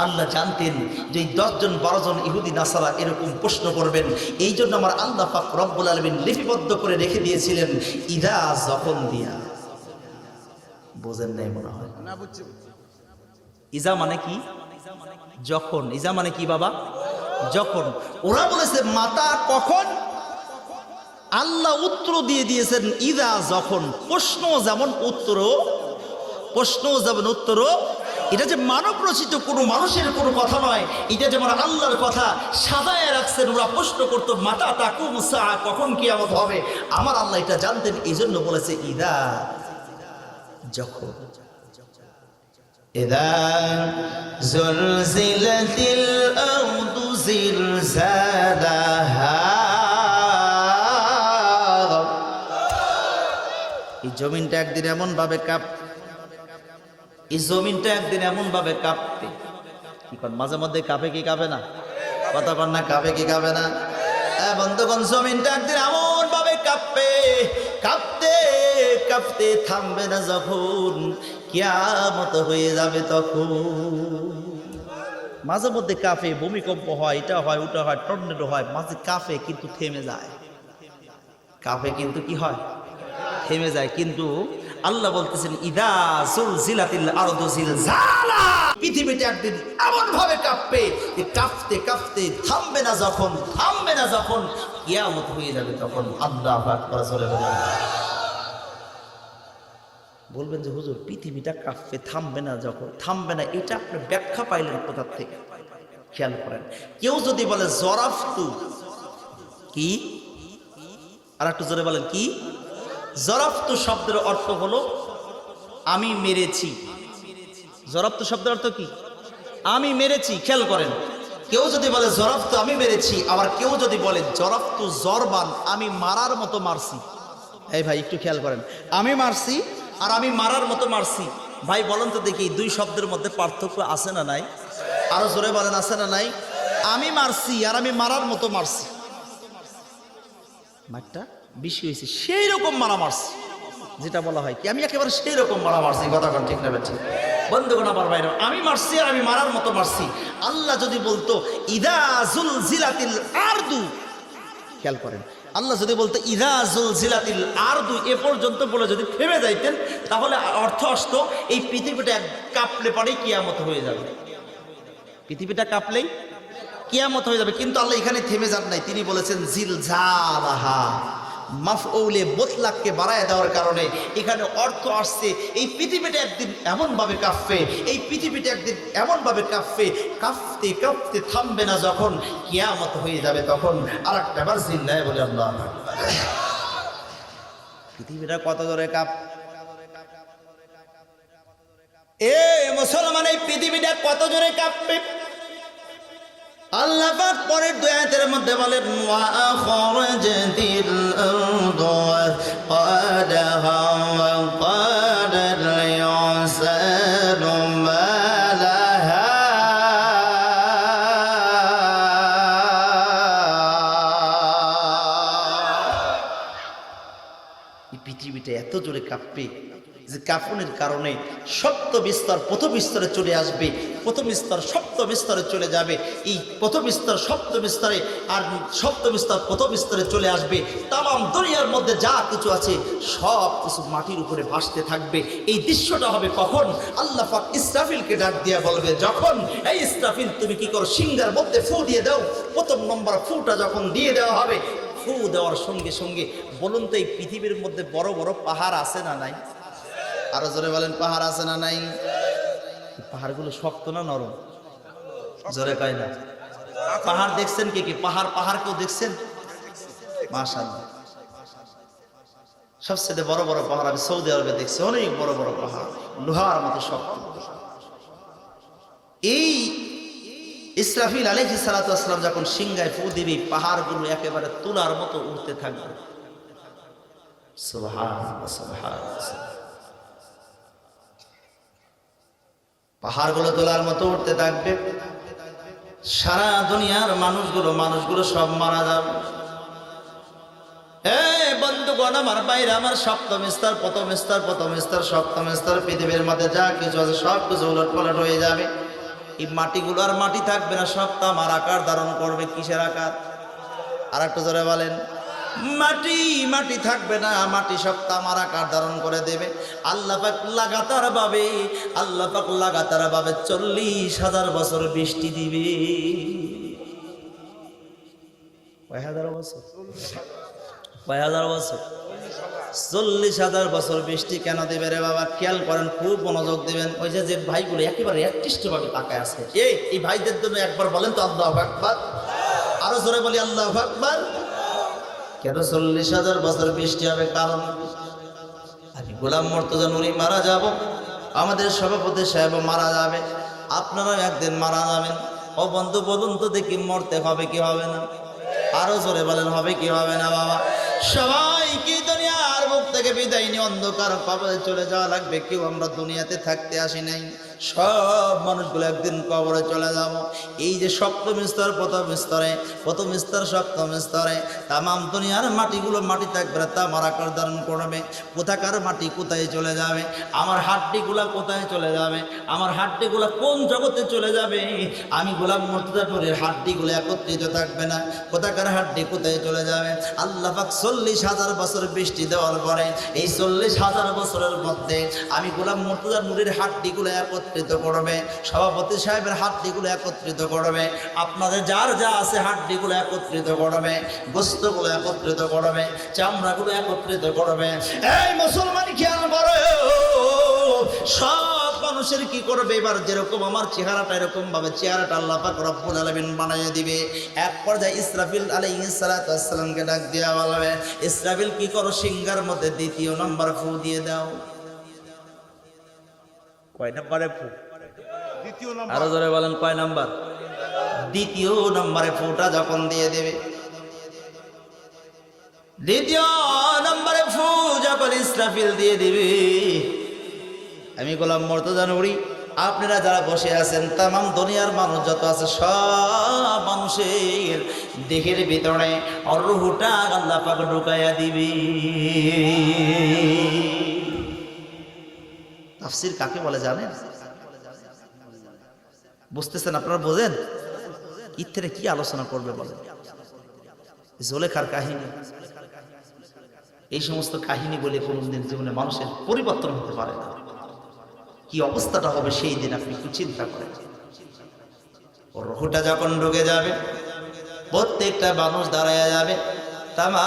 আল্লাহ জানতেন যে 10 জন 12 জন ইহুদি নাসারা এরকম প্রশ্ন করবেন। এই জন্য আমার আল্লাহ পাক রব্বুল আলামিন লিপিবদ্ধ করে রেখে দিয়েছিলেন। ইদা, যখন দিয়া, বোঝেন নাই মনে হয় না, বুঝছি। ইজা মানে কি? যখন। ইজা মানে কি বাবা? যখন। ওরা বলেছে মাতা কখন, আল্লাহ উত্তর দিয়ে দিয়েছেন ইদা, যখন। প্রশ্ন যেমন উত্তরও, প্রশ্ন যেমন উত্তরও। এটা যে মানব রচিত কোনো মানুষের কোনো কথা নয়, এটা যেমন আল্লাহর কথা সাজায় রাখছেন। ওরা প্রশ্ন করতো মাতা তাকুমুস সাআ, কখন কিয়ামত হবে। আমার আল্লাহ এটা জানতেন, এই জন্য বলেছে ইদা, যখন। ইদা জুলজিলাতিল আরদু জিলজালাহা। এই জমিনটা একদিন এমন ভাবে এই জমিনটা একদিন এমন ভাবে কাঁপবে। কি কর, মাঝে মধ্যে কাঁপে কি কাঁপে না? কথা কর না, কাঁপে কি কাঁপে না? বন্ধুগণ, জমিনটা একদিন এমন ভাবে কাঁপবে, কাঁপতে কাঁপতে থামবে না যখন, কিয়ামত হয়ে যাবে তখন। মাঝে মধ্যে কাঁপে, ভূমিকম্প হয়, এটা হয় ওটা হয়, টর্নেডো হয়, মাঝে কাঁপে কিন্তু থেমে যায়। কাঁপে কিন্তু কি হয়, থেমে যায়। কিন্তু আল্লাহ বলতেছেন ইদা জুলজিলাতিল আরদু জিলজালা, পৃথিবীটা একদিন এমন ভাবে কাঁপবে, কাঁপতে কাঁপতে থামবে না যখন, থামবে না যখন, কিয়ামত হয়ে যাবে তখন। আল্লাহু আকবার, জোরে বলেন। বলবেন যে হুজুর পৃথিবীটা কাঁপবে, থামবে না যখন, থামবে না, এটা আপনি ব্যাখ্যা পাইলেন কোথা থেকে? খেয়াল করেন, কেউ যদি বলে জরাফতু, কি? আর একটু জোরে বলেন, কি? জরাফতু শব্দের অর্থ হলো আমি মেরেছি। জরাফতু শব্দের অর্থ কি? আমি মেরেছি। খেয়াল করেন, কেউ যদি বলে জরাফতু, আমি মেরেছি, আবার কেউ যদি বলে জরাফতু জরবান, আমি মারার মতো মারছি। এই ভাই একটু খেয়াল করেন, আমি মারছি আর আমি মারার মতো মারছি। ভাই বলেন তো দেখি, দুই শব্দের মধ্যে পার্থক্য আছে না নাই? আরো জোরে বলেন, আছে না নাই? আমি মারছি আর আমি মারার মতো মারছি, মারটা বেশি হয়েছে, সেই রকম মারা মারছি, যেটা বলা হয় কি আমি একেবারে সেই রকম মারা মারছি। কথা ঠিক না ঠিক? বন্ধুগণ আমার বাইরে, আমি মারছি আর আমি মারার মতো মারছি। আল্লাহ যদি বলতো ইদা জুলজিলাতিল আরদু, খেয়াল করেন, আল্লাহ যদি বলতো ইদা জুলজিলাতিল আরদু এ পর্যন্ত বলে যদি থেমে যাইতেন, তাহলে অর্থ আসতো এই পৃথিবীটা কাঁপলে পরেই কিয়ামত হয়ে যাবে। পৃথিবীটা কাঁপলেই কিয়ামত হয়ে যাবে। কিন্তু আল্লাহ এখানে থেমে যান নাই, তিনি বলেছেন জিলজালাহা। মাফউলে মুতলাককে বাড়ায় দেওয়ার কারণে এখানে অর্থ আসছে এই পৃথিবীটা একদিন এমনভাবে কাঁপবে, এই পৃথিবীটা একদিন এমনভাবে কাঁপবে, কাঁপতে কাঁপতে থামবে না যখন, কিয়ামত হয়ে যাবে তখন। আর একটা বার জিন্নায় বলে আল্লাহ, পৃথিবীটা কত জোরে কাঁপ। এ মুসলমান, এই পৃথিবীটা কত জোরে কাঁপবে। আল্লাহ পাক পরের দুই আয়াতের মধ্যে বলেন ওয়া আখরাজাতিল আরদু ওয়াসকালাহা ওয়া ক্বালাল ইনসানু মা লাহা। এই পৃথিবীটা এত জোরে কাঁপবে যে কাফনের কারণে সপ্তম স্তর প্রথম স্তরে চলে আসবে, প্রথম স্তর সপ্তম স্তরে চলে যাবে, এই প্রথম স্তর সপ্তম স্তরে আর সপ্তম স্তর প্রথম স্তরে চলে আসবে। তামাম দুনিয়ার মধ্যে যা কিছু আছে সব কিছু মাটির উপরে ভাসতে থাকবে। এই দৃশ্যটা হবে কখন? আল্লাহ পাক ইসরাফিলকে ডাক দিয়া বলবে, যখন এই ইসরাফিল তুমি কি করো, সিংহার মধ্যে ফু দিয়ে দাও। প্রথম নম্বর ফুটা যখন দিয়ে দেওয়া হবে, ফু দেওয়ার সঙ্গে সঙ্গে বলুন তো এই পৃথিবীর মধ্যে বড় বড় পাহাড় আছে না নাই? আরো জোরে বলেন, পাহাড় আছে না নাই? পাহাড়গুলো শক্ত না নরম? জোরে কয় না। পাহাড় দেখছেন কি কি? পাহাড় কেউ দেখছেন? মাশাআল্লাহ, সবচেয়ে বড় বড় পাহাড় আমি সৌদি আরবে দেখছি, অনেক বড় বড় পাহাড়, লোহার মতো শক্ত। এই ইসরাফিল আলাইহিস সালাতু ওয়াস সালাম যখন সিংহায় ফু দিবে, পাহাড়গুলো একেবারে তুলার মতো উঠতে থাকবে। সুবহানাল্লাহ, সুবহানাল্লাহ। পাহাড়গুলো তোলার মতো উঠতে থাকবে। সারা দুনিয়ার মানুষগুলো সব মারা যাবে। বন্ধুগণ আমার, বাইরে আমার, সপ্তম স্তর প্রথম স্তর প্রথম স্তর সপ্তম স্তর, পৃথিবীর মধ্যে যা কিছু আছে সব কিছু উলট পালট হয়ে যাবে। এই মাটিগুলো আর মাটি থাকবে না, সব তামার আকার ধারণ করবে। কিসের আকার? আর একটু জোরে বলেন। মাটি থাকবে না, মাটি সব তামার আকার ধারণ করে দেবে। আল্লাহ পাক লাগাতার ভাবে 40,000 বছর বৃষ্টি দিবে। কয় হাজার বছর? 40,000 বছর বৃষ্টি কেন দেবে রে বাবা? খেয়াল করেন, খুব মনোযোগ দিবেন। ওই যে ভাইগুলো একেবারে একটিষ্ট ভাবে তাকায় আছে, এই ভাইদের জন্য একবার বলেন তো আল্লাহু আকবার। আরো জোরে বলি আল্লাহু আকবার। কেন 40,000 বছর বৃষ্টি হবে? কারণ আমি গোলাম মুর্তজা নুরি মারা যাব, আমাদের সভাপতি সাহেব মারা যাবে, আপনারাও একদিন মারা যাবেন। ও বন্ধু বলুন তো দেখি, মরতে হবে কি হবে না? আরো জোরে বলেন, হবে কি হবে না বাবা? সবাই কি দুনিয়ার মুখ থেকে বিদায় নিয়ে অন্ধকার কবরে চলে যাওয়া লাগবে? কেউ আমরা দুনিয়াতে থাকতে আসি নাই, সব মানুষগুলো একদিন কবরে চলে যাব। এই যে সপ্তম স্তর প্রথম স্তরে, প্রথম স্তর সপ্তম স্তরে তামাম দুনিয়ার মাটিগুলো মাটি থাকবে না, তামার আকার ধারণ করবে। কোথাকার মাটি কোথায় চলে যাবে? আমার হাড্ডিগুলা কোথায় চলে যাবে? আমার হাড্ডিগুলা কোন জগতে চলে যাবে? আমি গোলাম মুর্তজা নূরের হাড্ডিগুলো একত্রিত থাকবে না। কোথাকার হাড্ডি কোথায় চলে যাবে? আল্লাহ পাক 40,000 বছর বৃষ্টি দেওয়ার পরে এই 40,000 বছরের মধ্যে আমি গোলাম মুর্তজা নূরের হাড্ডিগুলো একত্রিত করবে, সভাপতি সাহেবের হাড্ডিগুলো একত্রিত করবে, আপনাদের যার যা আছে হাড্ডিগুলো একত্রিত করবে, গোস্তগুলো একত্রিত করবে, চামড়াগুলো একত্রিত করবে। এই মুসলমান খেয়াল করো, সব মানুষের কি করবে? এবার যেরকম আমার চেহারাটা, এরকম ভাবে চেহারাটা আল্লাহ পাক রব্বুল আলামিন বানিয়ে দিবে। এক পর্যায়ে ইসরাফিল আলাইহিস সালাতু ওয়াস সালামকে ডাক দিয়া বলবে, ইসরাফিল কি করো, সিংহার মধ্যে দ্বিতীয় নম্বর ফু দিয়ে দাও। কয় নম্বরে ফু? দ্বিতীয় নম্বর। আরো জোরে বলেন, কয় নাম্বার? দ্বিতীয় নম্বরে ফুটা যখন দিয়ে দেবে, দ্বিতীয় নম্বরে ফু যখন ইসরাফিল দিয়ে দিবে, আমি গোলাম মুর্তজা নূরি, আপনারা যারা বসে আছেন, তামাম দুনিয়ার মানুষ যত আছে সব মানুষের দেহের ভিতরে রূহটা আল্লাহ পাক ঢুকাইয়া দিবে। তাফসীর কাকে বলে জানেন? বুঝতেছেন? আপনারা বোঝেন? ঈদ থেকে কি আলোচনা করবে বলেন? জোলেখার কাহিনী, এই সমস্ত কাহিনী বলে কোনদিন জীবনে মানুষের পরিবর্তন হতে পারে না। কি অবস্থাটা হবে সেই দিন আপনি একটু চিন্তা করেন। ওর রূহটা যখন ঢুকে যাবে, প্রত্যেকটা মানুষ দাঁড়ায় যাবে, তামাম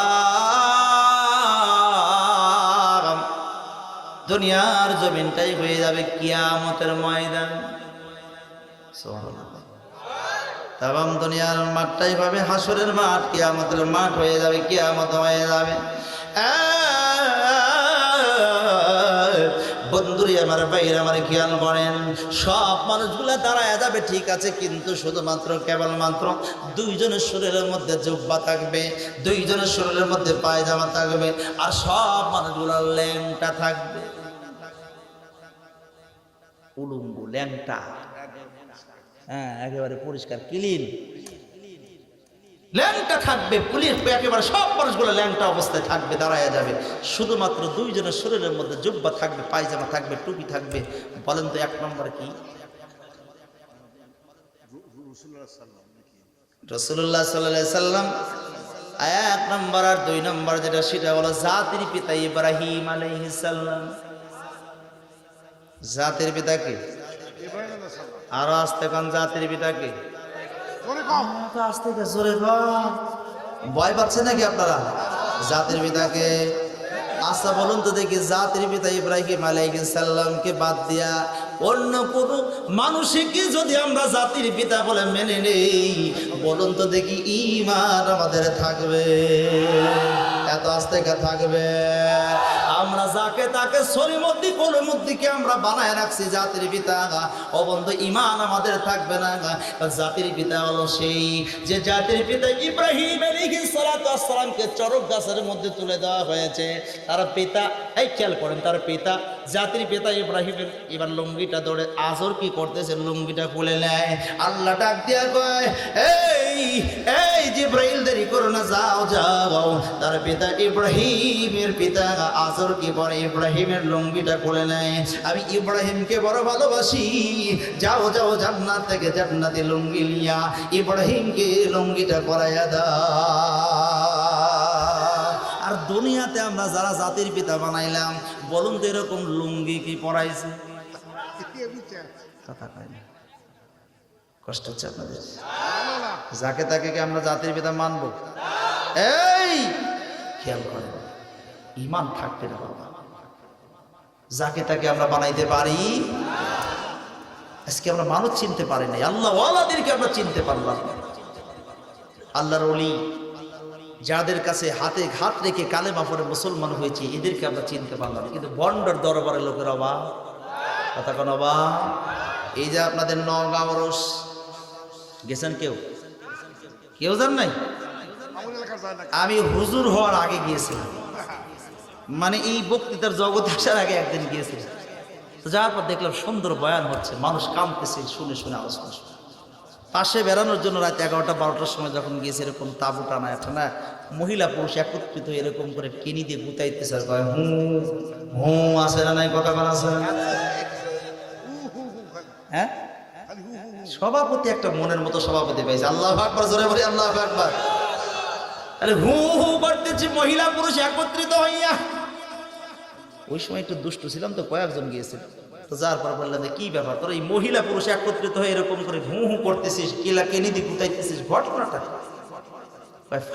দুনিয়ার জমিনটাই হয়ে যাবে কিয়ামতের ময়দান। সুবহানাল্লাহ। তামাম দুনিয়ার মাঠটাই হবে হাসরের মাঠ, কিয়ামতের মাঠ হয়ে যাবে, কিয়ামত হয়ে যাবে। বন্ধুরি আমার, ভাইরা আমার, খেয়াল করেন, সব মানুষগুলা দাঁড়ায় যাবে ঠিক আছে, কিন্তু শুধুমাত্র কেবলমাত্র দুইজনের শরীরের মধ্যে জুব্বা থাকবে, দুইজনের শরীরের মধ্যে পায়জামা থাকবে, আর সব মানুষগুলা ল্যাংটা থাকবে। উলুঙ্গু, ল্যাংটা, হ্যাঁ, একেবারে পরিষ্কার ক্লিন। ল্যাংটা থাকবে, পুলিশ একেবারে সব মানুষগুলো ল্যাংটা অবস্থায় থাকবে, দাঁড়ায় যাবে। শুধুমাত্র দুইজনের শরীরের মধ্যে জুব্বা থাকবে, পায়জামা থাকবে, টুপি থাকবে। বলেন তো এক নম্বর কি? রাসূলুল্লাহ সাল্লাল্লাহু আলাইহি সাল্লাম। এক নম্বর আর দুই নম্বর যেটা, সেটা হলো জাতির পিতা ইব্রাহিম আলাইহিস সালাম। জাতির পিতা কে? আর আস্তে কোন জাতির পিতা কে? আস্তে জোরে কম। ভয় পাচ্ছেন নাকি আপনারা? জাতির পিতাকে। আচ্ছা বলুন তো দেখি, জাতির পিতা ইব্রাহিম আলাইহিস সালামকে বাদ দিয়া অন্য কোন মানুষকে যদি আমরা জাতির পিতা বলে মেনে নেই, বলুন তো দেখি ঈমান আমাদের থাকবে? এত আস্তে থাকবে? আমরা যাকে তাকে সলিমুদ্দি কলিমুদ্দিকে আমরা বানায় রাখছি জাতির পিতা, ও বন্ধু ঈমান আমাদের থাকবে না। জাতির পিতা হলো সেই যে জাতির পিতা ইব্রাহিম আলাইহিস সালাতু ওয়াস সালামকে চরক গাছের মধ্যে তুলে দেওয়া হয়েছে। তার পিতা, এই খেয়াল করেন, তার পিতা জাতির পিতা ইব্রাহিমের এবার লুঙ্গিটা ধরে আজর কি করতেছে, লুঙ্গিটা খুলে নেয়। আল্লাহ ডাক দিয়া কয়, এই জিবরাইল দেরি করো না, যাও যাও। তার পিতা ইব্রাহিমের পিতা আজর কি পরে ইব্রাহিমের লুঙ্গিটা খুলে নেয়। আমি ইব্রাহিমকে বড় ভালোবাসি, যাও যাও জান্নাত থেকে জান্নাতি লুঙ্গি নিয়া ইব্রাহিমকে লুঙ্গিটা পরাইয়া দাও। আর দুনিয়াতে আমরা যারা জাতির পিতা বানাইলাম, বলুন তো এরকম লুঙ্গি কি পরাইছে? কথা কয় না, কষ্ট হচ্ছে আপনাদের? যাকে তাকে কি আমরা জাতির পিতা মানবো? এই খেয়াল করেন, ঈমান থাকতে না বাবা। যাকে তাকে আমরা বানাইতে পারি। আজকে আমরা মানুষ চিনতে পারি নাই, আল্লাহ ওয়ালাদেরকে আমরা চিনতে পারলাম। আল্লাহর ওলি যাদের কাছে হাতে হাত রেখে কালেমা পড়ে মুসলমান হয়েছে, এদেরকে আমরা চিনতে পারলাম। কিন্তু বন্ডর দরবারের লোকের অভাব, কথা কোন অভাব। এই যে আপনাদের নওগাঁ ওরস গেছেন, কেউ কেউ জান নাই? আমি হুজুর হওয়ার আগে গিয়েছিলাম, মানে এই বক্তৃতার জগৎ আসার আগে একদিন গিয়েছিলাম। তো যাওয়ার পর দেখলাম সুন্দর বয়ান হচ্ছে, মানুষ কাঁদতেছে শুনে শুনে, আলোচনা শুনে। পাশে বেড়ানোর জন্য রাত 11টা-12টার সময় যখন গিয়েছে, এরকম তাবু টানা একটা না, মহিলা পুরুষ একত্রিত এরকম করে কেনি দিয়ে গুতাইতেছে, আর কয় হু হু, আছে না নাই? কথা বলা আছে? হ্যাঁ, সভাপতি একটা মনের মতো সভাপতি পাইছে। আল্লাহু আকবার, জোরে বলি আল্লাহু আকবার। আরে হু হু করতেছি মহিলা পুরুষ একত্রিত হইয়া। ওই সময় একটু দুষ্টু ছিলাম তো, কয়েকজন গিয়েছিল। তো যার পর বললেন যে কি ব্যাপার, তোর এই মহিলা পুরুষ একত্রিত হয়ে এরকম করে হু হু করতেছিস, কেলা কেনি দিয়ে গুতাইতেছিস, ঘটনাটা?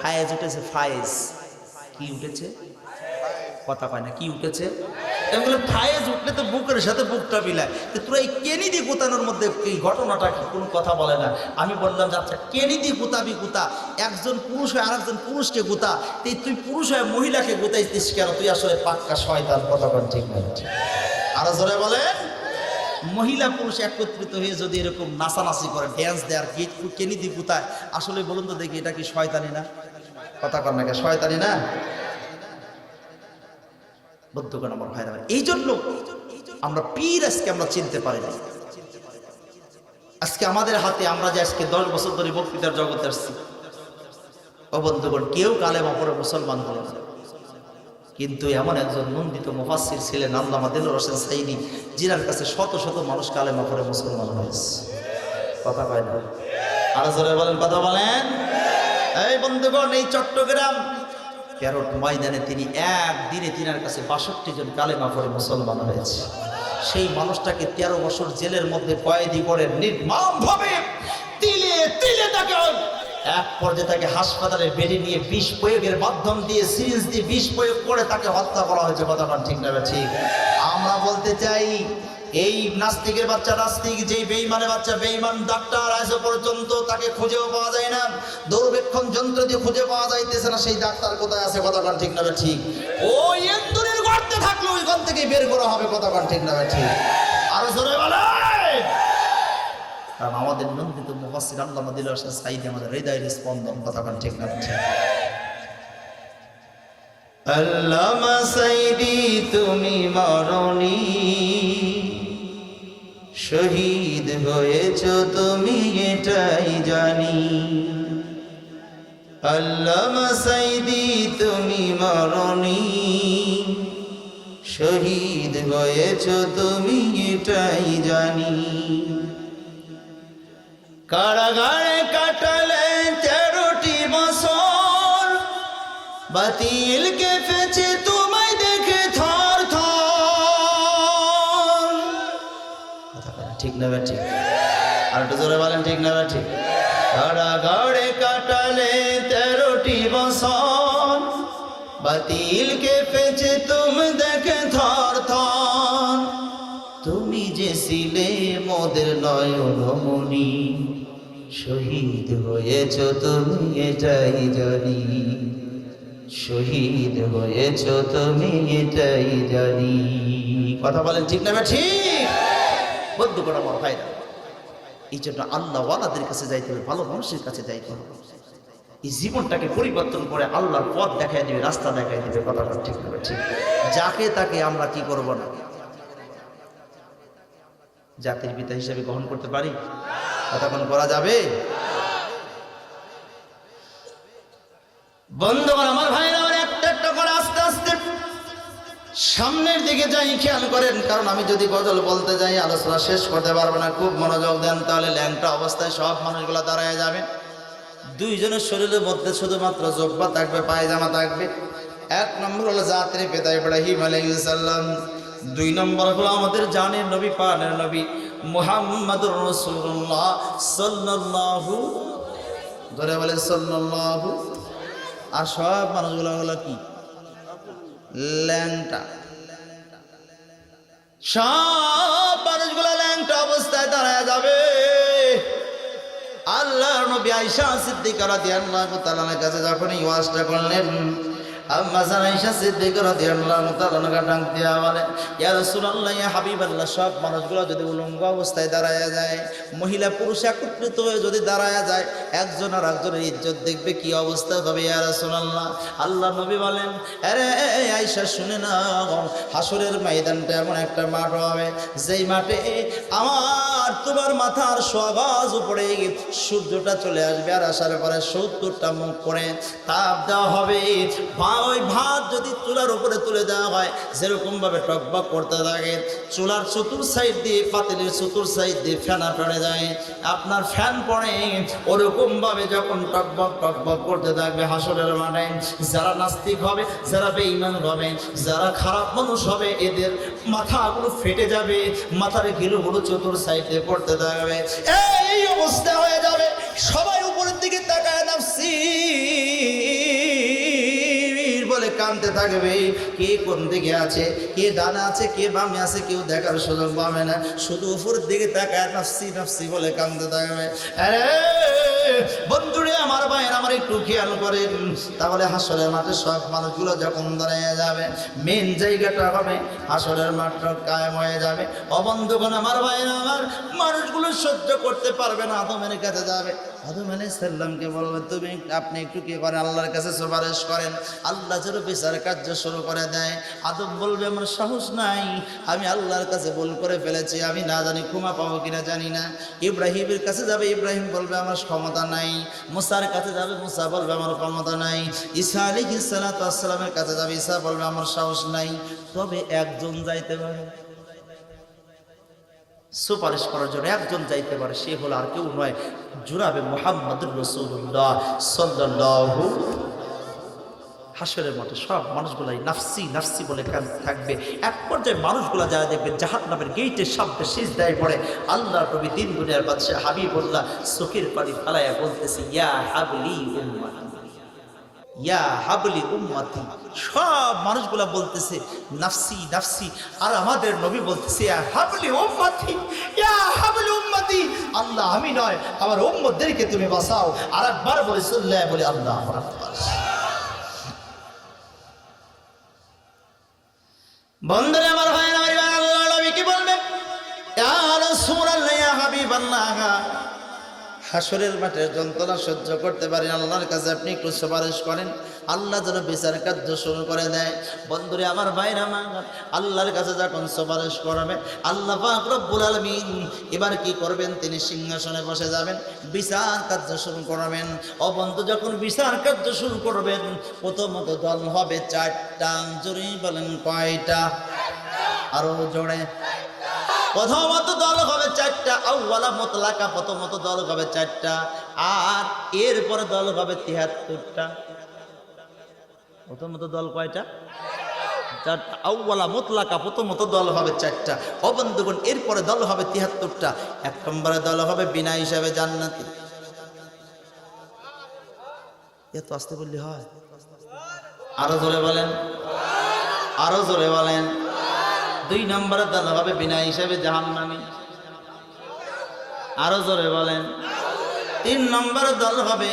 ফায়েজ উঠেছে। ফায়েজ কি উঠেছে? কথা পায় না, কি উঠেছে? ফায়েজ উঠলে তো বুকের সাথে বুকটা মিলায়। তোরা এই কেনি দিয়ে গুতানোর মধ্যে এই ঘটনাটা কোনো কথা বলে না। আমি বললাম যে আচ্ছা, কেনি দিয়ে গুতাবি গুতা, একজন পুরুষ হয়ে আরেকজন পুরুষকে গুতা, তুই পুরুষ হয়ে মহিলাকে গুতাইতিস কেন? তুই আসলে পাক্কা শয়তান। কথা বল ঠিক না? আরো জোরে বলেন। মহিলা পুরুষ একত্রিত হয়ে যদি এরকম নাচানাচি করে, ড্যান্স দেয়, আর কেনি দিয়ে গুতায়, আসলে বলুন তো দেখি, এটা কি শয়তানি না? কথা কর না, শয়তানি না? বদ্ধগণ আমার ভাইরা, এই জন্য আমরা পীর আজকে আমরা চিনতে পারি না। আজকে আমাদের হাতে, আমরা যে আজকে 10 বছর ধরে বক্তৃতার জগতে আসছি, ও বন্ধুগণ, কেউ কালেমা পড়ে মুসলমান হলো না। কিন্তু এমন একজন নন্দিত মুফাসসির ছিলেন আল্লামা দিলওয়ার হোসেন সাইদি, যিনার কাছে শত শত মানুষ কালেমা পড়ে মুসলমান হয়েছে। কথা কয় না? আরো জোরে বলেন, কথা বলেন। এই বন্ধুগণ, এই চট্টগ্রাম প্যারট ময়দানে তিনি একদিনে তিনার কাছে 62 জন কালেমা পড়ে মুসলমান হয়েছে। সেই মানুষটাকে 13 বছর জেলের মধ্যে কয়েদি করে নির্মমভাবে তিলে তিলে তাকে এক পর্যায়ে তাকে হাসপাতালে বেডে নিয়ে বিষ প্রয়োগের মাধ্যম দিয়ে, সিরিঞ্জ দিয়ে বিষ প্রয়োগ করে তাকে হত্যা করা হয়েছে। কথাটা ঠিক না? ঠিক। আমরা বলতে চাই, এই নাস্তিকের বাচ্চা নাস্তিক, যেই বেঈমানের বাচ্চা বেঈমান, ডাক্তার আজ পর্যন্ত তাকে খুঁজেও পাওয়া যায় না, দূরবীক্ষণ যন্ত্র দিয়ে খুঁজে পাওয়া যাইতেছে না, সেই ডাক্তার কোথায় আছে? কথাটা ঠিক না? ঠিক। ওই এন্দুরের গর্তে থাকলে ওইখান থেকে বের করা হবে। কথাটা ঠিক না? ঠিক। আরো জোরে বলে। কারণ আমাদের নন্দিত মুফাসসির আল্লামা দিলওয়ার হোসেন সাইদি আমাদের হৃদয়ের স্পন্দন। কথাটা ঠিক না? ঠিক। আল্লামা সাইদি তুমি মরণি, শহীদ হয়েছ তুমি এটাই জানি। আল্লামা সাইদি তুমি মরণি, শহীদ হয়েছ তুমি এটাই জানি। কারাগারে কাটালে 13টি বছর, বাতিল কেঁপেছে তোমায় দেখে থর থর। ঠিক না ভাই? ঠিক। আর একটু জোরে বলেন ঠিক না ভাই? ঠিক। কারাগারে কাটালে 13টি বছর, বাতিল কেঁপেছে তুমি দেখে থর থর। তুমি যে ছিলে মোদের নয়নমণি, শহীদ হয়েছ তুমি এটাই জানি। শহীদ হয়েছ তুমি এটাই জানি। কথা বলেন ঠিক না? ঠিক। বন্ধু করা আমার ভাইরা, এই জন্য আল্লাহ ওয়ালাদের কাছে যাইতে হবে, ভালো মানুষের কাছে যাইতে হবে। এই জীবনটাকে পরিবর্তন করে আল্লাহর পথ দেখাই দিবে, রাস্তা দেখাই দিবে। কথাটা ঠিক না? ঠিক। যাকে তাকে আমরা কি করব না, জাতির পিতা হিসেবে গ্রহণ করতে পারি? কতক্ষণ করা যাবে? বন্ধুগণ আমার ভাইরা, আমার একটা একটা করে আস্তে আস্তে সামনের দিকে যাই, খেয়াল করেন। কারণ আমি যদি গজল বলতে যাই আলোচনা শেষ করতে পারবো না। খুব মনোযোগ দেন, তাহলে ল্যাংটা অবস্থায় সব মানুষগুলো দাঁড়ায় যাবে। দুইজনের শরীরের মধ্যে শুধুমাত্র জব্বা থাকবে, পায়জামা থাকবে। 1 নম্বর হলো জাতির পিতা ইব্রাহিম আলাইহিস সালাম। 2 নম্বর হলো আমাদের জানের নবী, পানের নবী মুহাম্মদুর রাসূলুল্লাহ সাল্লাল্লাহু, ধরে বলে সাল্লাল্লাহু। আর সব মানুষগুলো হলো কি? ল্যাংটা। সব মানুষগুলো ল্যাংটা অবস্থায় দাঁড়ায় যাবে। আল্লাহর নবী আয়েশা সিদ্দিকা রাদিয়াল্লাহু তাআলার কাছে যখন এই ওয়াজটা করলেন, আম্মা জান আয়েশা সিদ্দিকা রাদিয়াল্লাহু তাআলা ডাক দিয়া বলেন, ইয়া রাসূলুল্লাহ, ইয়া হাবিবাল্লাহ, সব মানুষগুলো যদি উলঙ্গ অবস্থায় দাঁড়ায় যায়, মহিলা পুরুষ একত্রিত হয়ে যদি দাঁড়ায় যায়, একজন আর একজনের ইজ্জত দেখবে কি অবস্থা হবে ইয়া রাসূলুল্লাহ। আল্লাহ নবী বলেন, আরে আয়েশা শুনে নাও, হাসরের ময়দানটা এমন একটা মাঠ হবে, যেই মাঠে আমার তোমার মাথার সোয়াগাজ উপরে সূর্যটা চলে আসবে, আর আসার পরে 70টা মুখ করে তাপ দেওয়া হবে। ওই ভাত যদি চুলার উপরে তুলে দেওয়া হয়, যেরকম ভাবে টকবক করতে থাকে, চুলার চতুর সাইড দিয়ে, পাতিলের চতুর সাইড দিয়ে ফেনা পড়ে যায়, আপনার ফ্যান পড়ে, ওরকম ভাবে যখন টকবক টকবক করতে থাকবে হাসরের মাঠে, যারা নাস্তিক হবে, যারা বেঈমান হবে, যারা খারাপ মানুষ হবে, এদের মাথাগুলো ফেটে যাবে, মাথার গিলুগুলো চতুর সাইড দিয়ে পড়তে থাকবে। এই অবস্থা হয়ে যাবে, সবাই উপরের দিকে তাকায় নাফসি বলে কাঁদতে থাকবে। কে কোন দিকে আছে, কে ডানে আছে, কে বামে আছে, কেউ দেখার সুযোগ পাবে না, শুধু উপরের দিকে তাকায় নাফসি নাফসি বলে কাঁদতে থাকবে। আরে বন্ধুরে আমার ভাইয়ের, আমার একটু খেয়াল করেন, তাহলে হাসরের মাঠে সব মানুষগুলো যখন দাঁড়িয়ে যাবে, মেন জায়গাটা হবে হাসরের মাঠটা কায়েম হয়ে যাবে। অবন্ধুগণ আমার ভাইয়ের, আমার মানুষগুলো সহ্য করতে পারবে না, আদমের কাছে যাবে। আদম আলাইহিস সালামকে বলবে, তুমি আপনি একটু কি করেন, আল্লাহর কাছে সুপারিশ করেন। আল্লাহ যেন বিচার কার্য শুরু করে দেয়। আদম বলবে, আমার সাহস নাই, আমি আল্লাহর কাছে ভুল করে ফেলেছি, আমি না জানি ক্ষমা পাবো কিনা জানি না। ইব্রাহিমের কাছে যাবে, ইব্রাহিম বলবে আমার ক্ষমতা নাই। মুসার কাছে যাবে, মুসা বলবে আমার ক্ষমতা নাই। ঈসা আলাইহিস সালাতু ওয়াস সালামের কাছে যাবে, ঈসা বলবে আমার সাহস নাই। তবে একজন যাইতে পারে সুপারিশ করার জন্য, একজন যাইতে পারে, সে হলো আর কেউ নয়, জনাবে মুহাম্মদুর রাসূলুল্লাহ সাল্লাল্লাহু। হাসরের মাঠে সব মানুষগুলাই নাফসি নাফসি বলে কাঁদতে থাকবে। এক পর্যায়ে মানুষগুলা যারা দেখবে জাহান্নামের গেটের সামনে সিজদায় পড়ে, আল্লাহর নবী দিন দুনিয়ার বাদশা হাবিবুল্লাহ চোখের পানি ফালাইয়া বলতেছে, ইয়া হাবলি উম্মতি, ইয়া হাবলি উম্মতি। সব মানুষগুলা বলতেছে নাফসি নাফসি, আর আমাদের নবী বলতেছে ইয়া হাবলি উম্মতি, ইয়া হাবলি উম্মতি, আল্লাহ আমি নয়, আমার উম্মতদেরকে তুমি বাঁচাও। আর একবার বলে সাল্লাল্লাহু বলে আল্লাহু আকবার। বন্ধুরা আমার ভাই, আল্লাহ নবী কি বলবেন, ইয়া রাসূলুল্লাহ, ইয়া হাবিবাল্লাহ, হাসরের মাঠের যন্ত্রণা সহ্য করতে পারেন, আল্লাহর কাছে আপনি একটু সুপারিশ করেন, আল্লাহ যেন বিচার কার্য শুরু করে দেয়। বন্ধুরে আমার ভাইরা আমার, আল্লাহর কাছে যখন সুপারিশ করবে আল্লাহ পাক রব্বুল আলামিন এবার কি করবেন, তিনি সিংহাসনে বসে যাবেন, বিচার কার্য শুরু করবেন। ও বন্ধু, যখন বিচার কার্য শুরু করবেন প্রথমত দল হবে 4টা। জোরে বলেন কয়টা? আরো জোরে। প্রথমত দল হবে 4টা, আউয়ালা মুতলাকা, প্রথমত দল হবে 4টা, আর এরপরে দল হবে 73টা। প্রথমত দল কয়টা? 4টা। আউয়ালা মুতলাকা, প্রথমত দল হবে 4টা। ও বন্ধুগণ, এরপরে দল হবে 73টা। 1 নম্বরে দল হবে বিনা হিসাবে জান্নাতি। এত আস্তে বললে হয়? আরো জোরে বলেন, আরো জোরে বলেন। 2 নম্বরে দল হবে বিনা হিসাবে জাহান্নামী। আরো জোরে বলেন। 3 নম্বরে দল হবে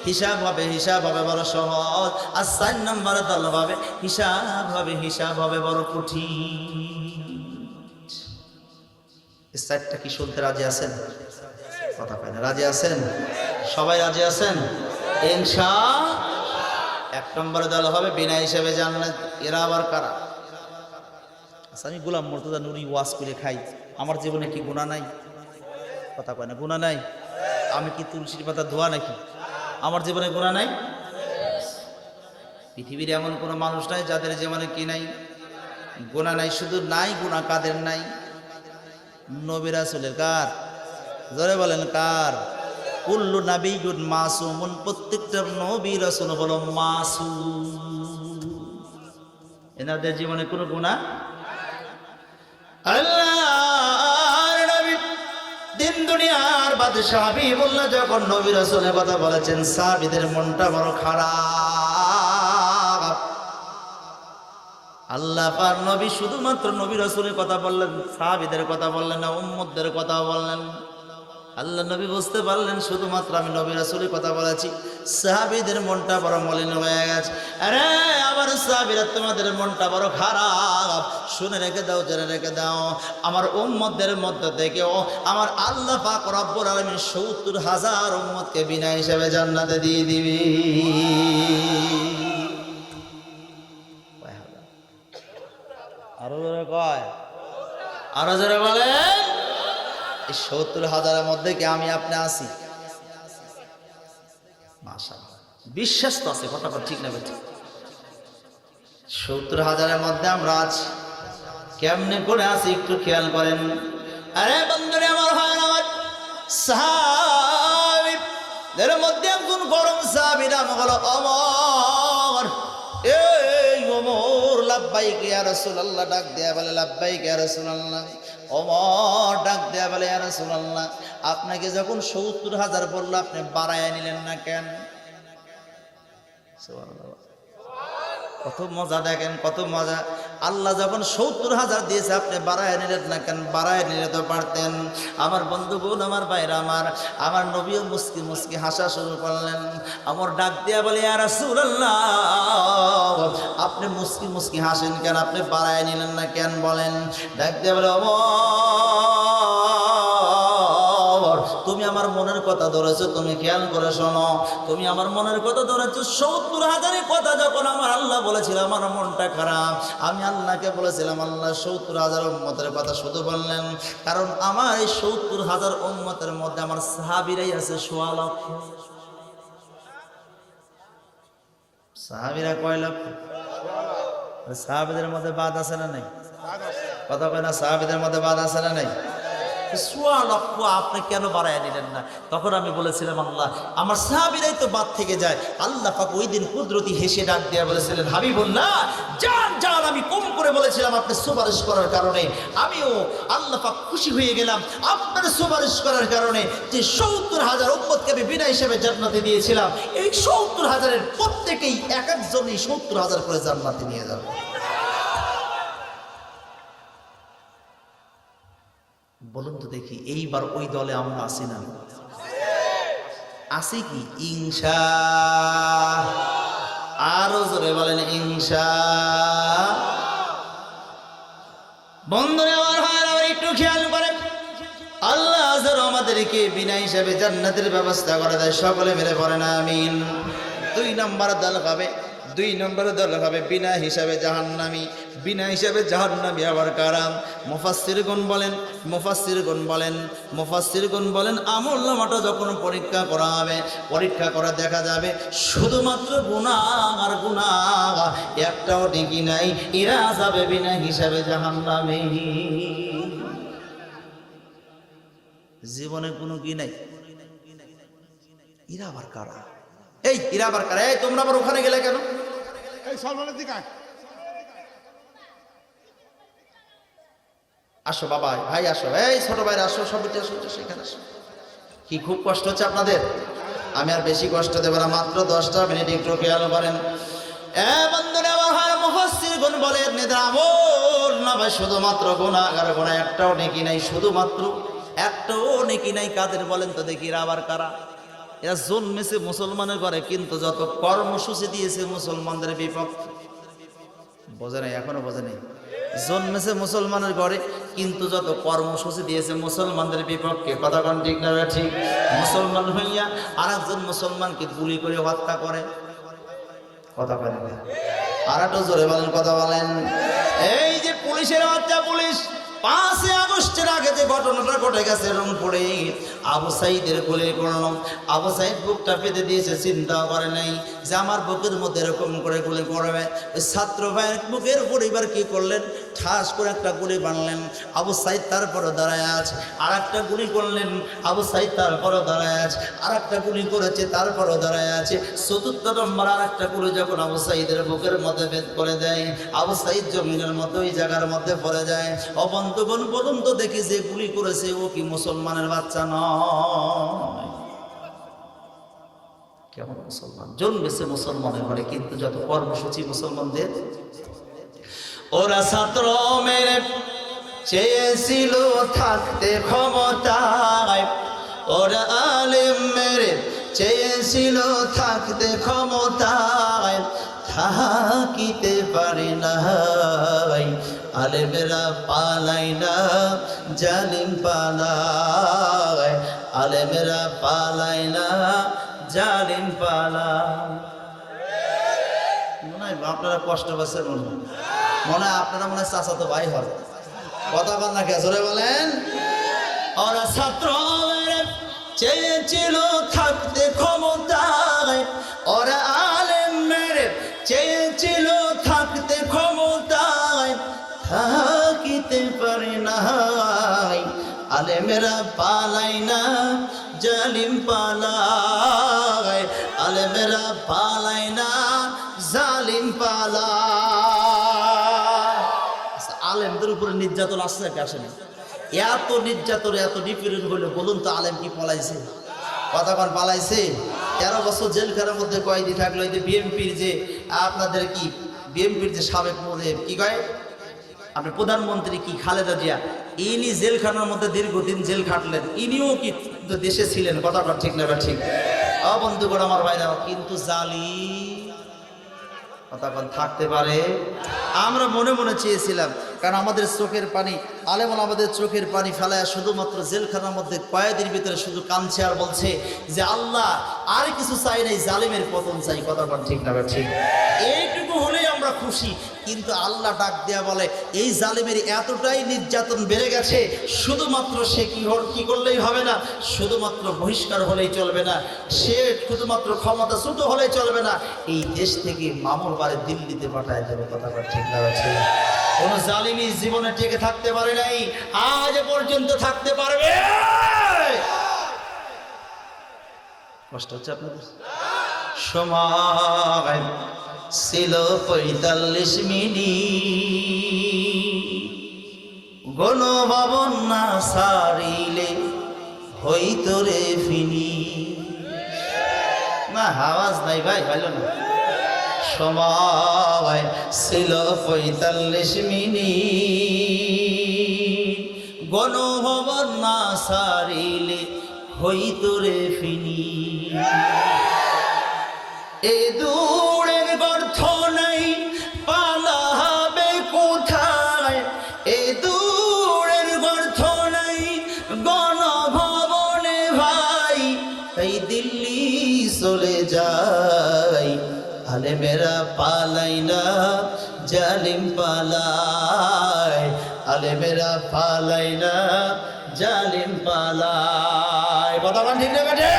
হিসাব হবে, হিসাব হবে বড় সহজ। আর 4 নম্বরে দল হবে হিসাব হবে বড় কঠিন। এই 4টা কি শুনতে রাজি আছেন? কথা পায় না, রাজি আছেন? সবাই রাজি আছেন? ইনশাআল্লাহ। 1 নম্বরে দল হবে বিনা হিসাবে জান্নাত। এরা আবার কারা? আমি গোলাম মুর্তজা নুরি ওয়াজ করে খাই, আমার জীবনে কি গুনাহ নাই? কথা কয় না, গুনাহ নাই? আমি কি তুলসীর পাতা ধোয়া নাকি? আমার জীবনে গুনাহ নাই? পৃথিবীর এমন কোনো মানুষ নাই যাদের জীবনে কি নাই? গুনাহ নাই। শুধু নাই গুনাহ কাদের নাই? নবী রাসূলের। কার? জোরে বলেন কার? কুল্লু নাবিয়্যুন মাসুমুন, প্রত্যেকটা নবী রাসূল হলো মাসুম, এনাদের জীবনে কোনো গুনাহ। আল্লাহর নবী দিন দুনিয়ার বাদশা হাবিবুল্লাহ যখন নবী রাসূলের কথা বলেছেন, সাহাবীদের মনটা বড় খারাপ। আল্লাহ পাক নবী শুধুমাত্র নবী রাসূলের কথা বললেন, সাহাবীদের কথা বললেন না, উম্মতদের কথা বললেন। আল্লাহ নবী বুঝতে পারলেন শুধুমাত্র আমি নবী রাসূলের কথা বলেছি, সাহাবীদের মনটা বড় মলিন হয়ে গেছে। আরে আমার সাহাবীরা, তোমাদের মনটা বড় খারাপ, শুনে রেখে দাও, জেনে রেখে দাও, আমার উম্মতদের মধ্যে থেকেও আমার আল্লাহ পাক রব্বুল আলামিন 70,000 উম্মতকে বিনা হিসাবে জান্নাতে দিয়ে দিবে। আরো জোরে কয়, আরো জোরে বলে। এই 70,000-এর মধ্যে কি আমি আপনি আছি? মাশাআল্লাহ, বিশ্বাস তো আছে, কথা ঠিক না বেঠিক? 70,000-এর মধ্যে আমরা আছি। কেমনে করে আছি একটু খেয়াল করেন। আরে বন্ধুরে আমার, হয় না আমার সাহাবীদের মধ্যে একজন গরম সাহাবী, নাম হলো ওমর। এই ওমর লাব্বাইক ইয়া রাসূলুল্লাহ ডাক দেয়া বলে, লাব্বাইক ইয়া রাসূলুল্লাহ। ওমর ডাক দেয়া বলে, ইয়া রাসূলুল্লাহ, আপনাকে যখন 70,000 বলল আপনি বাড়ায় নিলেন না কেন? সুবহানাল্লাহ, কত মজা দেখেন, কত মজা। আল্লাহ যখন 70,000 দিয়েছে আপনি বাড়ায় নিলেন না কেন? বাড়ায় নিলে তো পারতেন। আমার বন্ধুগণ, আমার ভাইরা আমার নবীও মুস্কি মুস্কি হাসা শুরু করলেন। আমার ডাক দিয়া বলে, ইয়া রাসূলুল্লাহ, আপনি মুস্কি মুস্কি হাসেন কেন? আপনি বাড়ায় নিলেন না কেন বলেন? ডাক দিয়া বলে, তুমি আমার মনের কথা ধরেছো, তুমি খেয়াল করে শোনো, তুমি আমার মনের কথা ধরেছো। 70,000-এর কথা যখন আমার আল্লাহ বলেছিল, আমার মনটা খারাপ। আমি আল্লাহকে বলেছিলাম, আল্লাহ 70,000 উম্মতের কথা শুধু বললেন, কারণ আমার এই 70,000 উম্মতের মধ্যে আমার সাহাবীরাই আছে 1.25 লক্ষ। সাহাবীরা কয় লক্ষ? সাহাবীদের মধ্যে বাদ আছে না নাই? কথা কয় না, সাহাবীদের মধ্যে বাদ আছে না নাই? 1.25 লক্ষ আপনি কেন বাড়ায় নিলেন না? তখন আমি বলেছিলাম, আল্লাহ, আমার সাহাবীরাই তো বাদ থেকে যায়। আল্লাহ পাক ওই দিন কুদরতি হেসে ডাক দিয়ে বলেছিলেন, হাবিবুল্লাহ যান যান, আমি কম করে বলেছিলাম আপনি সুপারিশ করার কারণে, আমিও আল্লাহ পাক খুশি হয়ে গেলাম আপনার সুপারিশ করার কারণে, যে 70,000 উম্মতকে আমি বিনা হিসেবে জান্নাতে দিয়েছিলাম, এই 70,000-এর প্রত্যেকেই এক একজনই 70,000 করে জান্নাতে নিয়ে যাবে। বলুন তো দেখি, এইবার ওই দলে আমরা আছি না? আছি কি? ইনশা, আরো জোরে বলেন ইনশা। বন্ধুরা আমার, একটু খেয়াল করেন, আল্লাহ রহমত আমাদেরকে বিনা হিসাবে জান্নাতের ব্যবস্থা করে দেয়। সকলে মিলে পড়েন আমিন। 2 নম্বর দল হবে, 2 নম্বর দল হবে বিনা হিসাবে জাহান্নামী। বিনা হিসাবে জাহান্নামী আবার কারা? মুফাসসিরগণ বলেন আমল নামাটা যখন পরীক্ষা করা হবে, পরীক্ষা করে দেখা যাবে শুধুমাত্র গুনাহ আর গুনাহ, একটাও নেকি নাই, এরা যাবে বিনা হিসাবে জাহান্নামে। জীবনে কোনো কি নাই, এরা আবার কারা? এরা আবার কারা? তোমরা আবার ওখানে গেলে কেন? আসো বাবা, ভাই আসো, ছোট ভাইরা আসো, সবাই আসো, সেখানে আসো। কি খুব কষ্ট হচ্ছে আপনাদের? আমি আর বেশি কষ্ট দেব না, মাত্র 10টা মিনিট একটু খেয়াল করেন। বন্ধুরা আমার হয়, মুফাসসিরগণ বলেন এদের আমল না ভাই শুধুমাত্র গুনাহ আর গুনাহ, একটাও নেকি নাই, শুধুমাত্র একটাও নেকি নাই। কাদের বলেন তো দেখি? এরা আবার কারা? এরা জন্মেছে মুসলমানের ঘরে, কিন্তু যত কর্মসূচি দিয়েছে মুসলমানদের বিপক্ষে। বোঝে নাই, এখনো বোঝে নাই। জন্মেছে মুসলমানের ঘরে, কিন্তু যত কর্মসূচি দিয়েছে মুসলমানদের বিপক্ষে। কথা কোন ঠিক না ঠিক? মুসলমান হইয়া আরেকজন মুসলমানকে গুলি করে হত্যা করে। কথা বলেন, আর একটু জোরে বলেন, কথা বলেন। এই যে পুলিশের হত্যা, পুলিশ 5 আগস্টের আগে যে ঘটনাটা ঘটে গেছে রংপুরে, আবু সাইদের গুলি করলাম। আবু সাইদ বুকটা পেতে দিয়েছে, চিন্তা করে নাই যে আমার বুকের মধ্যে এরকম করে গুলি করবে। ওই ছাত্র ভাইয়ের বুকের পরিবার কি করলেন? ঠাস করে একটা গুলি বানলেন। আবু সাইদ তারপরও দাঁড়ায় আছে। আর একটা গুলি করলেন, আবু সাইদ তারপরও দাঁড়ায় আছে। আর একটা গুলি করেছে, তারপরও দাঁড়ায় আছে। 4র্থ নম্বর আর একটা গুলি যখন আবু সাইদের বুকের মধ্যে ভেদ করে দেয়, আবু সাইদ জমিনের মতো ওই জায়গার মধ্যে পড়ে যায়। বন্ধুগণ বলুন তো দেখি, যে গুলি করেছে ও কি মুসলমানের বাচ্চা নয়? কেমন মুসলমান? জন্মেছে মুসলমানের ঘরে, কিন্তু যত কর্মসূচি মুসলমানদের। ওরা ছাত্র মেরে চেয়েছিল থাকতে ক্ষমতায়, ওরা আলেম মেরে চেয়েছিল থাকতে ক্ষমতায়, থাকিতে পারে নাই। আলেমেরা পালাই না, জালিম পালায়। আলেমেরা পালাই না, জালিম পালায়। মনে হয় আপনারা কষ্ট পাচ্ছেন, মনে হয় আপনারা মনে হয় চাচাতো ভাই হবে। কথা বল না, কে জোরে বলেন। ওরা ছাত্র চেয়েছিল থাকতে ক্ষমতায়, ওরা আলেম মেরে চেয়েছিল থাকতে ক্ষমতায়, থাকিতে পারে নাই। আলেমেরা পালাই না, জালিম পালায়। আলেমেরা পালাই না, জালিম পালায়। আলেমদের উপরে নির্যাতন আসছে নাকি আসেনি? এত নির্যাতন, এত নিপীড়ন হইলে বলুন তো আলেম কি পলাইছে? কথা কন পালাইছে? 13 বছর জেলখানার মধ্যে কয়েদি থাকলো। এই যে বিএনপির যে আপনাদের কি বিএনপির যে সাবেক কি কয় আপনি প্রধানমন্ত্রী কি খালেদা জিয়া, ইনি জেলখানার মধ্যে দীর্ঘদিন জেল খাটলেন। ইনিও কি দেশে ছিলেন? কথাটা ঠিক না? ঠিক। বন্ধুগণ আমার ভাইরা, কিন্তু জালিম কতক্ষণ থাকতে পারে? আমরা মনে মনে চেয়েছিলাম, কারণ আমাদের চোখের পানি, আলেমন আমাদের চোখের পানি ফেলায় শুধুমাত্র জেলখানার মধ্যে কয়েদির ভিতরে শুধু কাঁদছে আর বলছে যে আল্লাহ আর কিছু চাই নাই, জালিমের পতন চাই। কতক্ষণ ঠিক না? ঠিক। এইটুকু হলেই আমরা খুশি। কিন্তু আল্লাহ ডাক দেয়া বলে, এই জালিমের এতটাই নির্যাতন বেড়ে গেছে, শুধুমাত্র সে কি করলেই হবে না, শুধুমাত্র বহিষ্কার হলেই চলবে না, সে শুধুমাত্র ক্ষমতাচ্যুত হলেই চলবে না, এই দেশ থেকে মামুর বাড়ি দিল্লিতে পাঠায় দেবে। কথা ঠিক না? ঠিক। কোন জালিমি জীবনে টিকে থাকতে পারে নাই, আজ পর্যন্ত থাকতে পারবে? কষ্ট হচ্ছে আপনাদের? সময় ছিল 45 মিনিট, গণভবন না সারিলে হইতো রে ফিনি। না আওয়াজ নাই ভাই, ভালো না। সময় ছিল 45 মিনিট, গণভবন না সারিলে হইতো রে ফিনি। এ দূরের গর্থ নাই, পালাবে কোথায়? এ দূরের গর্থ নাই, গণভবন আলেমেরা পালাই না জালিম পালায়, আলেমেরা পালাই না জালিম পালায়। কথা বলেন ঠিক না বেটে?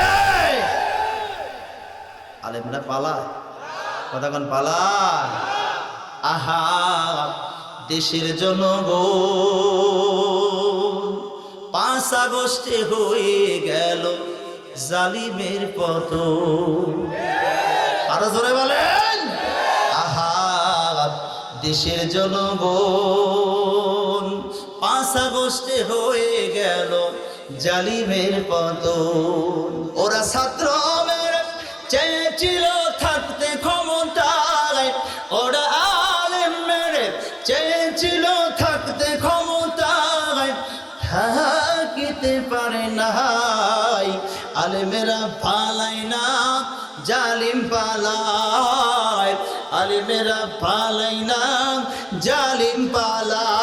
আলেমরা পালায়, কথা কোন পালায়? আহা দেশের জনগণ 5 আগস্টে হয়ে গেল জালিমের পতন। আরো জোরে বলেন, আহা দেশের জনগণ 5 আগস্টে হয়ে গেল জালিমের পতন। ওরা ছাত্র চেয়েছিল থাকতে ক্ষমতায়, ওরা আলেম মেরে চেয়েছিল থাকতে ক্ষমতায়, থাকিতে পারে নাই। আলেমেরা পালায় না জালিম পালায়, আলেমেরা পালায় না জালিম পালায়।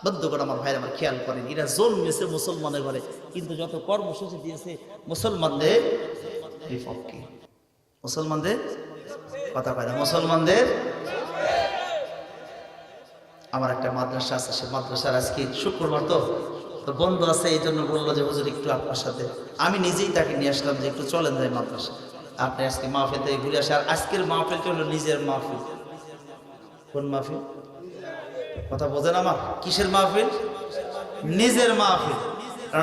বন্ধ করে আমার ভাইরা আমার খেয়াল করেন, এরা জন্মেছে মুসলমানের ঘরে, কিন্তু যত কর্মসূচি দিয়েছে মুসলমানদের বিপক্ষে। মুসলমানদের কথা কয় না, মুসলমানদের। আমার একটা মাদ্রাসা আছে, সে মাদ্রাসার আজকে শুক্রবার তো বন্ধ আছে, এই জন্য বললো যে হুজুর একটু আপনার সাথে। আমি নিজেই তাকে নিয়ে আসলাম যে একটু চলেন যাই মাদ্রাসা, আপনি আজকে মাহফিল থেকে ঘুরে আসে। আর আজকের মাহফিলটা হলো নিজের মাহফিল। কোন মাহফিল? কথা বোঝেন আমার? কিসের মাহফিল? নিজের মাহফিল,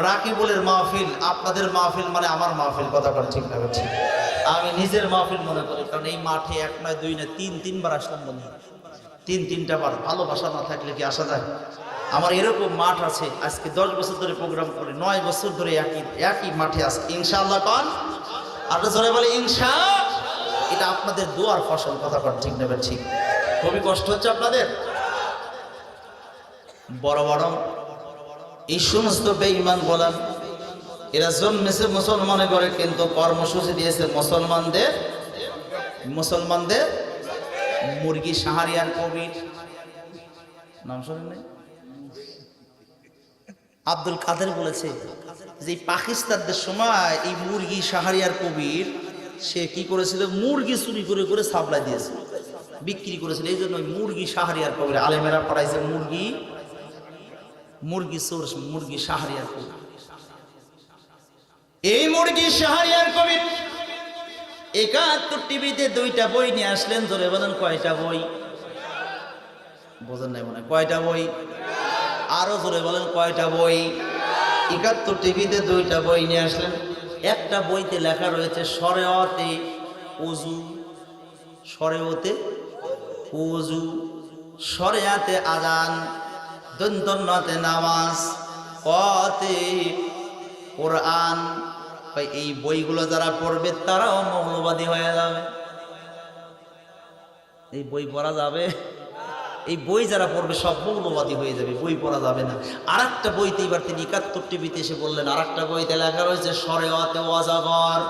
রাকিবুলের মাহফিল। আপনাদের মাহফিল মানে আমার মাহফিল। কথা বলেন ঠিক না? ঠিক। আমি নিজের মাহফিল মনে করি, কারণ এই মাঠে 1 নয় 2 নয় 3বার আসলাম বন্ধু, 3টা বার। ভালোবাসা না থাকলে কি আসা যায়? আমার এরকম মাঠ আছে, আজকে 10 বছর ধরে প্রোগ্রাম করি, 9 বছর ধরে একই মাঠে আছে। ইনশাআল্লাহ কন আর জোরে বলে ইনশা। এটা আপনাদের দোয়ার ফসল। কথা বলেন ঠিক না? ঠিক। খুবই কষ্ট হচ্ছে আপনাদের। বড় বড় এই সমস্ত বেঈমান গোলাম, এরা জন্মেছে মুসলমানের ঘরে, কিন্তু কর্মসূচি দিয়েছে মুসলমানদের মুরগি শাহরিয়ার কবির। নাম শোনেন নাই? আব্দুল কাদের বলেছে যে পাকিস্তানদের সময় এই মুরগি শাহরিয়ার কবির সে কি করেছিল, মুরগি চুরি করে করে সাপ্লাই দিয়েছে, বিক্রি করেছিল। এই জন্য মুরগি শাহরিয়ার কবির আলেমেরা পড়াইছে মুরগি চোর, মুরগি শাহরিয়ার কবির। এই মুরগি শাহরিয়ার কবির 71 টিভিতে 2টা বই নিয়ে আসলেন। ধরে বলেন কয়টা বই? বোঝেন নাই মনে হয়? কয়টা বই? আরো জোরে বলেন কয়টা বই? 71 টিভিতে 2টা বই নিয়ে আসলেন। একটা বইতে লেখা রয়েছে শরেয়তে ওযু, শরেয়তে ওযু, শরিয়াতে আযান, দন্তন্নতে নামাজ, কতে কোরআন। এই বইগুলো যারা পড়বে তারাও মৌলবাদী হয়ে যাবে। এই বই পড়া যাবে? এই বই যারা পড়বে সব মৌলবাদী হয়ে যাবে, বই পড়া যাবে না। আরেকটা বইতে এবার তিনি 71 টিভিতে এসে বললেন, আরেকটা বইতে লেখা রয়েছে শরিয়তে ওয়াজাগর,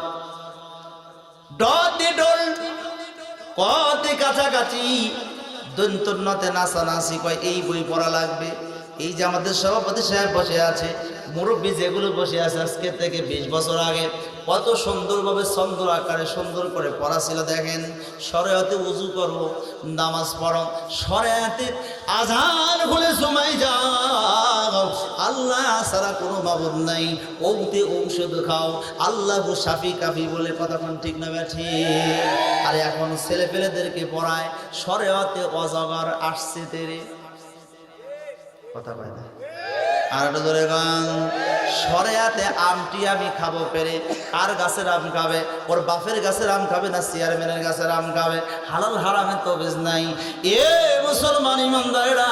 ডতে ডোল, কতে কাছাকাছি, দন্তন্নতে নাচানাচি। কয় এই বই পড়া লাগবে। এই যে আমাদের সভাপতি সাহেব বসে আছে, মুরব্বী যেগুলো বসে আছে আজকে থেকে 20 বছর আগে কত সুন্দরভাবে সুন্দর আকারে সুন্দর করে পড়া ছিল। দেখেন, শরিয়তে ওযু করো, নামাজ পড়ো, শরিয়তে আযান হলে সময় যাও, আল্লাহ ছাড়া কোনো মাবুদ নাই, ওমতে ঔষধ খাও, আল্লাহু শাফি কাফি বলে। কথা কোন ঠিক না ব্যাঠি? আর এখন ছেলে পেলেদেরকে পড়ায় শরিয়তে অজগর আসছে তেরে। কথা কয় না? আর একটা ধরে গান, শরিয়াতে আমটি আমি খাবো পেরে। কার গাছের আম খাবে? ওর বাপের গাছের আম খাবে না চেয়ারম্যানের গাছের আম খাবে? হালাল হারামে তবিজ নাই। এ মুসলমান ইমানদারেরা,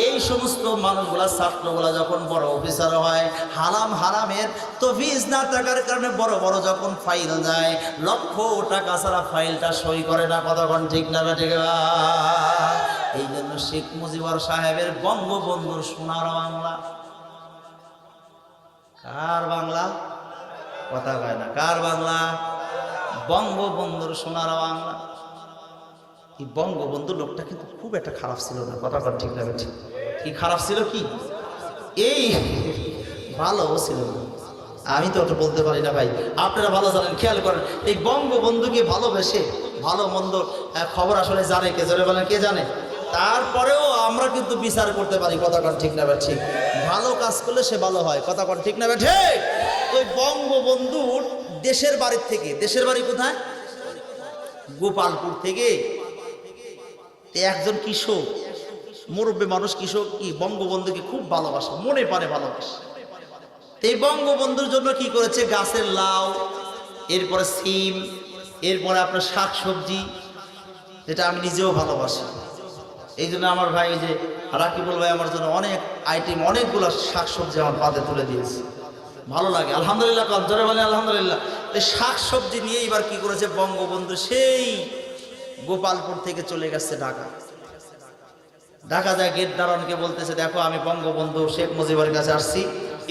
এই সমস্ত মানুষগুলা ছাত্রগুলা যখন বড় অফিসার হয়, হারাম হারামের তবিজ না থাকার কারণে বড় বড় যখন ফাইল যায়, লক্ষ টাকা ছাড়া ফাইলটা সই করে না। কতক্ষণ ঠিক না ঠিক? এই জন্য শেখ মুজিবুর সাহেবের বঙ্গবন্ধুর সোনার বাংলা। কার বাংলা? কথা কয় না। কার বাংলা? বঙ্গবন্ধুর সোনার বাংলা। এই বঙ্গবন্ধু লোকটা কিন্তু খুব একটা খারাপ ছিল না। কথা কয় ঠিক না? ঠিক। কি খারাপ ছিল? কি এই ভালো ছিল না। আমি তো ওটা বলতে পারি না ভাই, আপনারা ভালো জানেন, খেয়াল করেন। এই বঙ্গবন্ধুকে ভালোবেসে ভালো মন্দ খবর আসলে জানে কে? জোরে বলেন, কে জানে? তারপরেও আমরা কিন্তু বিচার করতে পারি, কথা কন ঠিক না বা ঠিক? ভালো কাজ করলে সে ভালো হয়, কথা কন ঠিক না বা ঠিক? ওই বঙ্গবন্ধুর দেশের বাড়ির থেকে, দেশের বাড়ি কোথায়? গোপালপুর থেকে একজন কৃষক, মুরব্বী মানুষ, কৃষক কি বঙ্গবন্ধুকে খুব ভালোবাসে, মনে পারে ভালোবাসে। এই বঙ্গবন্ধুর জন্য কি করেছে? গাছের লাউ, এরপরে সিম, এরপরে আপনার শাক সবজি, যেটা আমি নিজেও ভালোবাসি। এই জন্য আমার ভাই, ওই যে রাকিবুল ভাই, আমার জন্য অনেক আইটেম, অনেকগুলো শাক সবজি আমার পাতে তুলে দিয়েছে। ভালো লাগে, আলহামদুলিল্লাহ। জোরে বলে আলহামদুলিল্লাহ। এই শাক সবজি নিয়ে এবার কি করেছে বঙ্গবন্ধু, সেই গোপালপুর থেকে চলে গেছে ঢাকা। ঢাকা যায়, গেট দারোয়ানকে বলতেছে, দেখো আমি বঙ্গবন্ধু শেখ মুজিবের কাছে আসছি,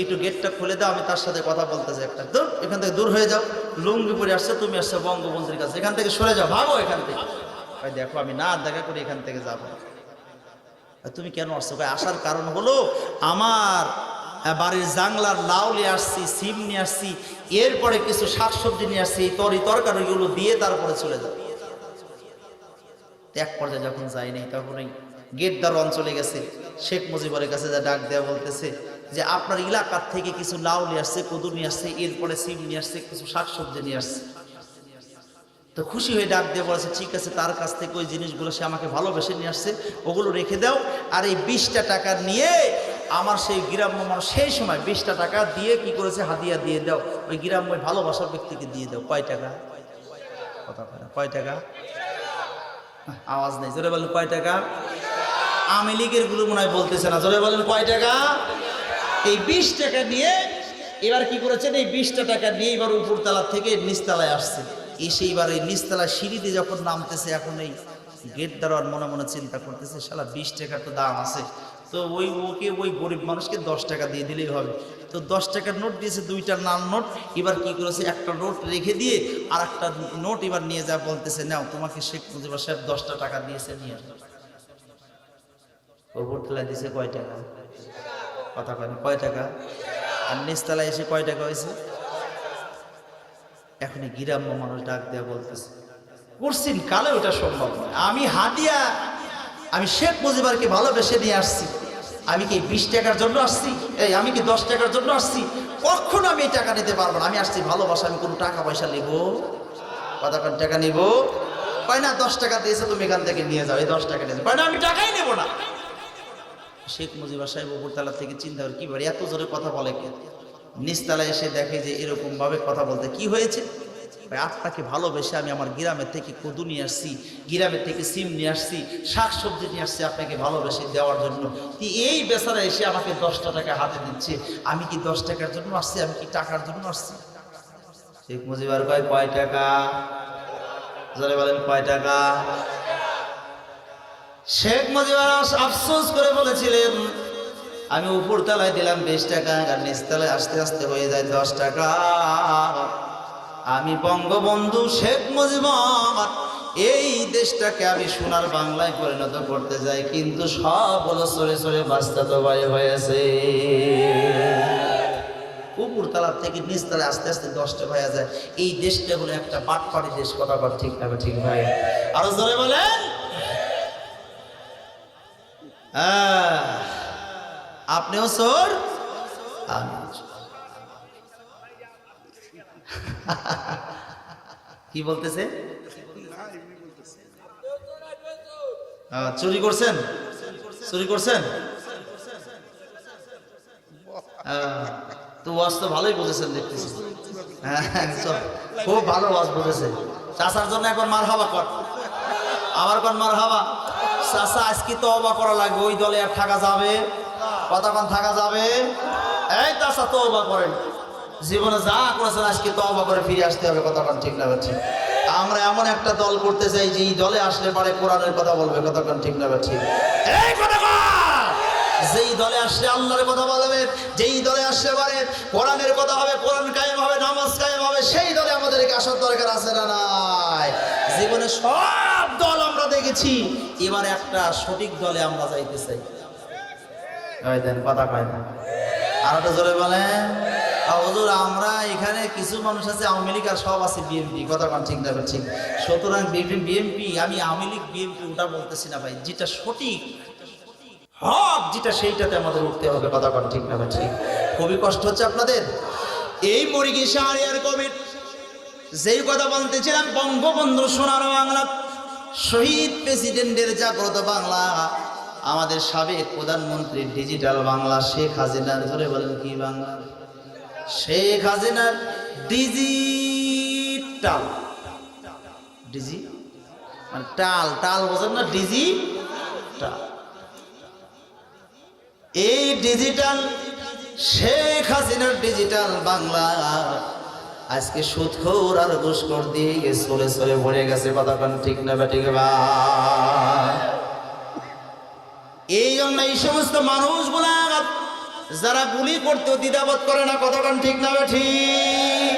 একটু গেটটা খুলে দাও, আমি তার সাথে কথা বলতেছি। একটা দূর, এখান থেকে দূর হয়ে যাও, লুঙ্গি পরে আসছে, তুমি আসছো বঙ্গবন্ধুর কাছে, এখান থেকে সরে যাও, ভাগো এখান থেকে। দেখো আমি না দেখা করে এখান থেকে যাবো। তুমি কেন আসছো? আসার কারণ হলো আমার বাড়ির জাংলার লাউ নিয়ে আসছি, সিম নিয়ে আসছি, এরপরে কিছু শাকসবজি নিয়ে আসছি, তরকারিগুলো দিয়ে তারপরে চলে যাও। এক পর্যায়ে যখন যায়নি, তখন ওই গেট দারোয়ান চলে গেছে শেখ মুজিবের কাছে, যা ডাক দেওয়া বলতেছে যে আপনার এলাকার থেকে কিছু লাউ নিয়ে আসছে, কদু নিয়ে আসছে, এরপরে সিম নিয়ে আসছে, কিছু শাকসবজি নিয়ে আসছে। তো খুশি হয়ে ডাক দিয়ে বলেছে, ঠিক আছে, তার কাছ থেকে ওই জিনিসগুলো সে আমাকে ভালোবেসে নিয়ে আসছে, ওগুলো রেখে দাও। আর এই 20টা টাকা নিয়ে আমার সেই গ্রাম্য মানুষ, সেই সময় 20টা টাকা দিয়ে কি করেছে, হাদিয়া দিয়ে দাও, ওই গ্রাম্য ভালোবাসার ব্যক্তিকে দিয়ে দাও। কয় টাকা? কথা বলে, কয় টাকা? আওয়াজ নেই, জোরে বলেন কয় টাকা? আওয়ামী লীগের গুলো মনে হয় বলতেছে না, জোরে বলেন কয় টাকা? এই 20 টাকা নিয়ে এবার কি করেছেন, এই 20টা টাকা নিয়ে এবার উপরতলা থেকে নিচতলায় আসছে। এসে এবার এই নিচতলা সিঁড়িতে যখন নামতেছে, এখন এই গেট দারোয়ান মনে মনে চিন্তা করতেছে, শালা 20 টাকার তো দাম আছে, তো ওকে ওই গরিব মানুষকে 10 টাকা দিয়ে দিলেই হবে। তো 10 টাকার নোট দিয়েছে, 2টা লাল নোট। এবার কি করেছে, একটা নোট রেখে দিয়ে আর একটা নোট এবার নিয়ে যা বলতেছে, নাও তোমাকে শেখ মুজিবুর সাহেব 10টা টাকা দিয়েছে, নিয়ে উপরতলায় দিয়েছে কয় টাকা? কথা কয়, কয় টাকা? আর নিচতলায় এসে কয় টাকা হয়েছে? এখনই গ্রাম্য মানুষ ডাক দেয়া বলতেছে, করছেন কালে ওটা সম্ভব নয়। আমি হাদিয়া, আমি শেখ মুজিবুরকে ভালোবেসে নিয়ে আসছি, আমি কি 20 টাকার জন্য আসছি? আমি কি 10 টাকার জন্য আসছি? কখনো আমি এই টাকা নিতে পারবো না। আমি আসছি ভালোবাসা, আমি কোনো টাকা পয়সা নিব? কথা কোন টাকা নিব? কয় না 10 টাকা দিয়েছে, তুমি এখান থেকে নিয়ে যাও, এই 10 টাকা নিয়ে যাও। কয় না আমি টাকাই নেব না। শেখ মুজিবুর সাহেব উপরতলা থেকে চিন্তা করে, কি বলে এত জোরে কথা বলে কে? নিচতলায় এসে দেখে যে এরকম ভাবে কথা বলতে, কি হয়েছে? আপনাকে ভালোবেসে আমি আমার গ্রামের থেকে কদু নিয়ে আসছি, গ্রামের থেকে সিম নিয়ে আসছি, শাক সবজি নিয়ে আসছি আপনাকে ভালোবেসে দেওয়ার জন্য। এই বেচারা এসে আমাকে 10টা টাকা হাতে দিচ্ছে, আমি কি 10 টাকার জন্য আসছি? আমি কি টাকার জন্য আসছি? শেখ মুজিবুর কয়, কয় টাকা? জোরে বলেন কয় টাকা? শেখ মুজিবুর আফসোস করে বলেছিলেন, আমি উপরতলায় দিলাম 20 টাকা, আর নিচতলায় আস্তে আস্তে হয়ে যায় 10 টাকা। আমি বঙ্গবন্ধু শেখ মুজিবুর এই দেশটাকে আমি সোনার বাংলায় পরিণত করতে যাই, কিন্তু সব হলো সরে সরে বাস্তবায়িত হয়েছে। উপরতলা থেকে নিচতলায় আস্তে আস্তে 10টা হয়ে যায়। এই দেশটা হলো একটা বাটপাড়ি দেশ, কথা বল ঠিক না? ঠিক ভাই, আরো জোরে বলেন। আপনিও চোর, আমি কি বলতেছে? চুরি করছেন? চুরি করছেন? তো ওয়াজ তো ভালোই বুঝেছেন দেখতেছি। হ্যাঁ, খুব ভালো ওয়াজ বুঝেছে। চাচার জন্য একবার মার হাবা কর, আবার কর মার হাবা। চাচা আজকে তওবা করা লাগবে, ওই দলে আর থাকা যাবে? কতক্ষণ থাকা যাবে? এই চাচা তওবা করেন, জীবনে যা করেছেন আজকে তওবা করে ফিরে আসতে হবে। কতক্ষণ ঠিক না ঠিক? আমরা এমন একটা দল করতে চাই যে এই দলে আসলে পারে কোরআনের কথা বলবে। কতক্ষণ ঠিক না ঠিক? এই কতক্ষণ যেই দলে আসলে আল্লাহর কথা বলবে, যেই দলে আসলে পারে কোরআনের কথা হবে, কোরআন কায়েম হবে, নামাজ কায়েম হবে, সেই দলে আমাদেরকে আসার দরকার আছে না নাই? জীবনে সব দল আমরা দেখেছি, এবার একটা সঠিক দলে আমরা যাইতে চাই। দেন কথা কয় না, আর একটা জোরে বলেন। হুজুর আমরা এখানে কিছু মানুষ আছে আওয়ামী লীগ আর সব আছে বিএনপি, কথা কোন ঠিক না ঠিক? সুতরাং বিএনপি আমি আওয়ামী লীগ বিএনপি ওটা বলতেছি না ভাই, যেটা সঠিক হক যেটা সেইটাতে আমাদের উঠতে হবে, কথা কোন ঠিক না ঠিক? খুবই কষ্ট হচ্ছে আপনাদের। এই মুরগি শাহরিয়ার কবির যেই কথা বলতেছিলাম, বঙ্গবন্ধু সোনার বাংলা, শহীদ প্রেসিডেন্টের জাগ্রত বাংলা, আমাদের সাবেক প্রধানমন্ত্রী ডিজিটাল বাংলা, শেখ হাসিনার, ধরে বলেন কি বাংলা? শেখ হাসিনার ডিজিটাল, ডিজি মানে টাল, টাল বোঝেন না? ডিজিটাল, এই ডিজিটাল শেখ হাসিনার ডিজিটাল বাংলা আজকে সুদখোর আর ঘুষখোর দিয়ে চলে চলে ভরে গেছে, কথা কোন ঠিক না ঠিক? এই জন্য এই সমস্ত মানুষগুলা যারা গুলি করতেও দ্বিধাবোধ করে না, কথা কোন ঠিক না ঠিক?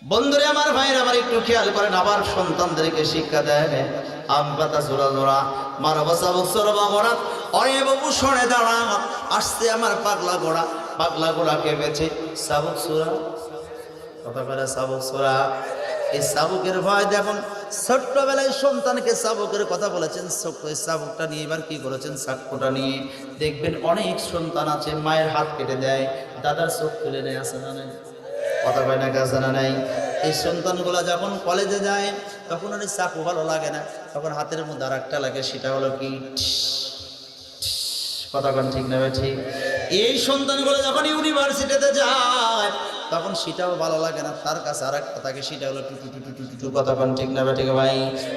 বন্ধুরে আমার ভাইরা আমার একটু খেয়াল করেন, আবার সন্তানদেরকে শিক্ষা দেয় আম পাতা জোড়া জোড়া মারবা চাবুক চড়বা গোড়া, অরে বাবু সরে দাঁড়া, আসছে আমার পাগলা গোড়া, পাগলা গোড়া কেঁপেছে চাবুক চোরা, কথা বলে চাবুক চোরা। এই চাবুকের ভয় দেখুন, ছোট্টবেলায় সন্তানকে চাবুকের কথা বলেছেন, চাবুকটা নিয়ে এবার কি করেছেন, চাকুটা নিয়ে দেখবেন অনেক সন্তান আছে মায়ের হাত কেটে দেয়, দাদার চোখ তুলে নেয়, আছে না নাই? কথা কয় না, কাছে না নাই? এই সন্তানগুলা যখন কলেজে যায় তখন ওই চাকু ভালো লাগে না, তখন হাতের মধ্যে আর একটা লাগে, সেটা হলো কি, কথা কন ঠিক না ঠিক? এই সন্তানগুলো যখন ইউনিভার্সিটিতে যায় তখন সেটাও ভালো লাগে না, তার কাছে আর একটা থাকে, সেটা হলো টুটু টুটু টুটু টু, কথা কন ঠিক না ঠিক ভাই?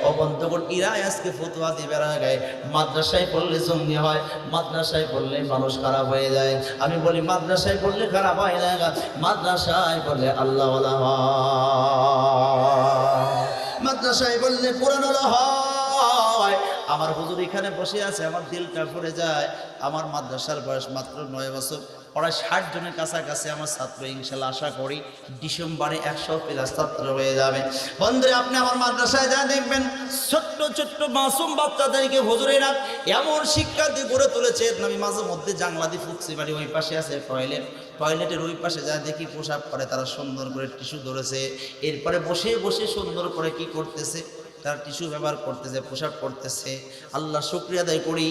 অবন্তকর ইরা আজকে ফতুয়া দিবে গায়ে, মাদ্রাসায় পড়লে জঙ্গি হয়, মাদ্রাসায় পড়লে মানুষ খারাপ হয়ে যায়। আমি বলি মাদ্রাসায় পড়লে খারাপ হয় না, মাদ্রাসায় পড়লে আল্লাহওয়ালা হয়, মাদ্রাসায় পড়লে পুরানোলা হয়। আমার হুজুর এখানে বসে আছে, আমার দিলটা ভরে যায়। আমার মাদ্রাসার বয়স মাত্র 9 বছর, প্রায় 60 জনের কাছাকাছি আমার ছাত্র, ইনশাল্লাহ আশা করি ডিসেম্বরে 100+ ছাত্র হয়ে যাবে। বন্ধুরা আপনি আমার মাদ্রাসায় যা দেখবেন, ছোট্ট ছোট্ট মাসুম বাচ্চাদেরকে হুজুরেরা এমন শিক্ষা দিয়ে গড়ে তুলেছে। আমি মাঝে মধ্যে জাংলাদি ফুকছি বাড়ি, ওই পাশে আছে টয়লেট, টয়লেটের ওই পাশে যা দেখি প্রসাব করে, তারা সুন্দর করে টিস্যু ধরেছে, এরপরে বসে বসে সুন্দর করে কি করতেছে, তারা টিস্যু ব্যবহার করতেছে, পোশাক করতেছে। আল্লাহ শুকরিয়া আদায় করি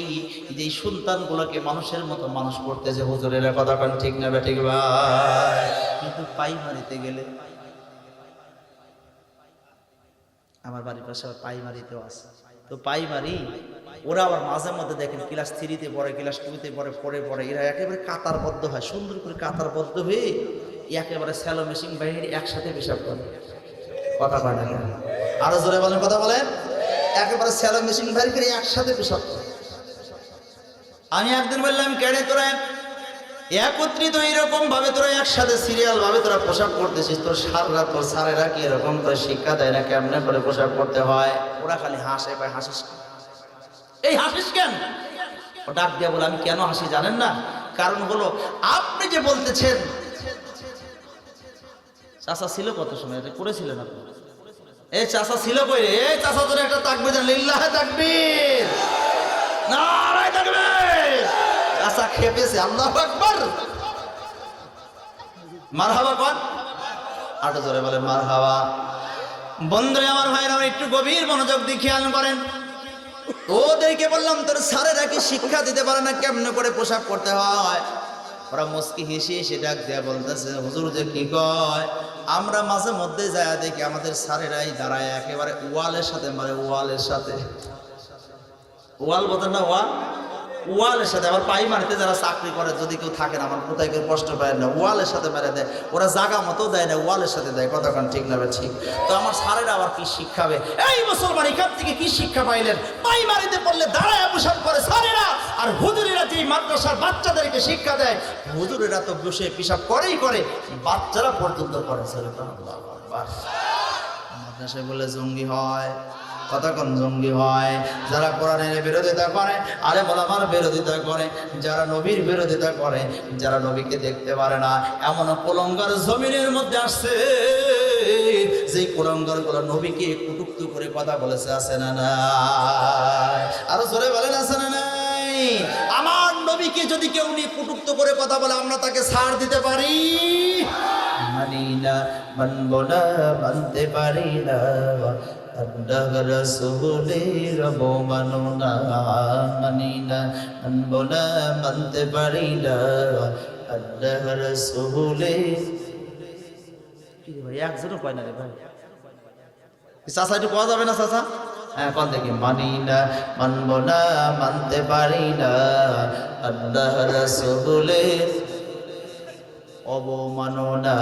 যে এই সন্তানগুলোকে মানুষের মতো মানুষ করতেছে। হুজুরেরা কথা কোন ঠিক না ঠিক ভাই? কিন্তু প্রাইমারিতে গেলে, আমার বাড়ির পাশে প্রাইমারিতেও আছে, তো প্রাইমারি ওরা আবার মাঝে মধ্যে দেখেন ক্লাস 3-তে পড়ে, ক্লাস 2-তে পড়ে, এরা একেবারে কাতারবদ্ধ হয়, সুন্দর করে কাতারবদ্ধ হয়ে একেবারে স্যালো মেশিন বাহিনী একসাথে পেশাব করে, কথা বলে না? আরো জোরে বলেন, কথা বলেন। একেবারে স্যালো মেশিন বাহির করে একসাথে পেশাব করে। আমি একদিন বললাম, কেন তোরা একত্রিত এইরকম ভাবে তোরা একসাথে সিরিয়াল ভাবে তোরা পোশাক করতেছিস, তোর সাররা তোর সারেরা কি এরকম করে শিক্ষা দেয় না কেমনে করে পোশাক করতে হয়? ওরা খালি হাসে, ভাই হাসিস, এই হাসিস কেন? ও ডাক দিয়া বলে, আমি কেন হাসি জানেন না? কারণ হলো আপনি যে বলতেছেন, চাচা ছিল কত সময় এটা করেছিলেন আপনি? এই চাচা ছিল কই রে? এই চাচা তোর একটা তাকবীর দেন, লিল্লাহে তাকবীর, নারায়ে তাকবীর। চাচা খেপেছে, আল্লাহু আকবার, মারহাবা কোন, আটো জোরে বলে মারহাবা। বন্ধুরা আমার ভাইরা একটু গভীর মনোযোগ দিয়ে খেয়াল করেন। ওদেরকে বললাম, তোর স্যারেরা কি শিক্ষা দিতে পারে না কেমনে করে পোশাক করতে হয়? ওরা মুস্কি হেসে এসে ডাক দেয়া বলতেছে, হুজুর যে কি কয়, আমরা মাঝে মধ্যে যায় দেখি আমাদের স্যারেরাই দাঁড়ায় একেবারে ওয়ালের সাথে মারে, ওয়ালের সাথে, ওয়াল বলতেন না, ওয়ালের সাথে। আবার প্রাইমারিতে যারা চাকরি করে, যদি কেউ থাকে না, আমার কোথায় কেউ কষ্ট পায় না, ওয়ালের সাথে মেরে দেয়। ওরা জায়গা মতো দেয় না, ওয়ালের সাথে দেয়, কতক্ষণ ঠিক না ঠিক? তো আমার স্যারেরা আবার কি শিক্ষাবে? এই মুসলমান এখান থেকে কি শিক্ষা পাইলেন? প্রাইমারিতে পড়লে দাঁড়ায় পোশাক করে স্যারেরা, আর হুজুরেরা যে মাদ্রাসার বাচ্চাদেরকে শিক্ষা দেয়, হুজুরেরা তো বসে পিশাব করেই করে, বাচ্চারা পর্যন্ত করে। মাদ্রাসায় বলে জঙ্গি হয়, কতক্ষণ জঙ্গি হয়? যারা কোরআনের বিরোধিতা করে, আলেম ওলামার বিরোধিতা করে, যারা নবীর বিরোধিতা করে, যারা নবীকে দেখতে পারে না, এমন কুলঙ্গার জমিনের মধ্যে আসছে, যে কুলঙ্গার গুলো নবীকে কটূক্তি করে কথা বলেছে, আছে না নাই? আরো জোরে বলেন, আছে না নাই? আমার নবী নবীকে যদি কেউ নিয়ে কটূক্ত করে কথা বলে আমরা তাকে ছাড় দিতে পারি? মানি না, মানব না, মানতে পারি না। আল্লাহ রাসূলের অবমাননা মানি না, মানব না, মানতে পারি না। আল্লাহ রাসূলের কি রে ভাই, একজনও কয় না রে ভাই। চাচা একটু পাওয়া যাবে না চাচা? হ্যাঁ কোন দেখি। মানি না, মানব না, মানতে পারি না। আল্লাহ রাসূলের অবমাননা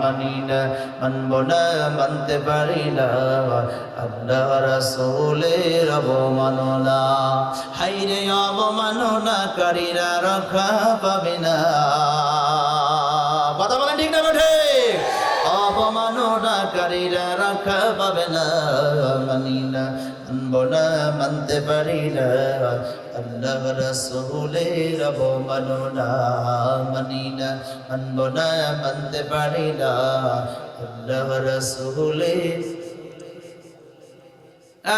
মানি না, মানব না, মানতে পারি না। আল্লাহ রাসূলের অবমাননা। হায়রে অবমাননাকারীরা রক্ষা পাবে না। কথা বলেন ঠিক না বেঠে? অবমাননাকারীরা রক্ষা পাবে না। মানি না, মানব না, মানতে পারি না। আল্লাহ রাসূলের অবমাননা মানি না, মানব না, মানতে পারি না। আল্লাহ রাসূলের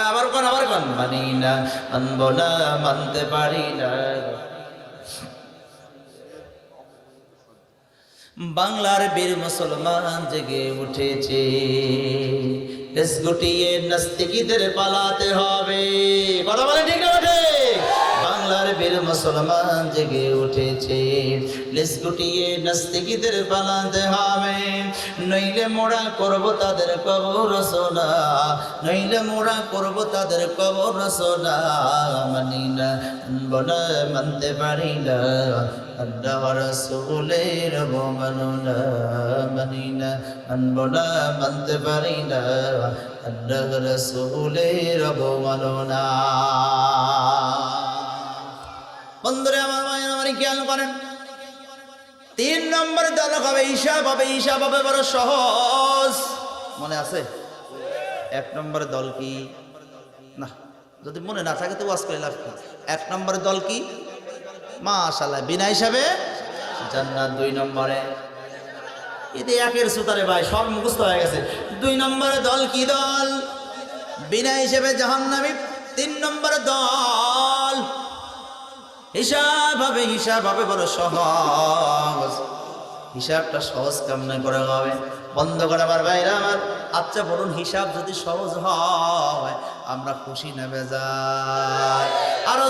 আবার কোন মানি না, মানব না, মানতে পারি না। বাংলার বীর মুসলমান জেগে উঠেছে, দেশ গুটিয়ে নাস্তিকদের পালাতে হবে। কথা বলে ঠিক না ওঠে? বাংলার বীর মুসলমান জেগে উঠেছে, দেশ গুটিয়ে নাস্তিকদের পালাতে হবে। নইলে মোরা করব তাদের কবর রচনা, নইলে মোরা করব তাদের কবর রচনা। মানি না, মানব না, মানতে পারি না। আল্লাহ রাসূলের অবমাননা মানি না, মানব না, মানতে পারি না। আল্লাহ রাসূলের অবমাননা। বন্ধুরা আমার, মায়ের আমার খেয়াল করেন, 3 নম্বর দল হবে হিসাব হবে। হিসাব হবে বড় সহজ, মনে আছে? 1 নম্বর দল কি? না, যদি মনে না থাকে তো ওয়াজ করে লাভ কি? 1 নম্বর দল কি? মাশাআল্লাহ, বিনা হিসাবে জান্নাত। 2 নম্বরে এতে একের সুতারে ভাই সব মুখস্থ হয়ে গেছে। 2 নম্বরে দল কি দল? বিনা হিসাবে জাহান্নামী। 3 নম্বর দল হিসাব হবে। হিসাব হবে বড় সহজ। হিসাবটা সহজ কেমনে করে হবে? বন্ধ করে আমার ভাইরা আমার। আচ্ছা বলুন, হিসাব যদি সহজ হয় আমরা খুশি না বেজার? আরো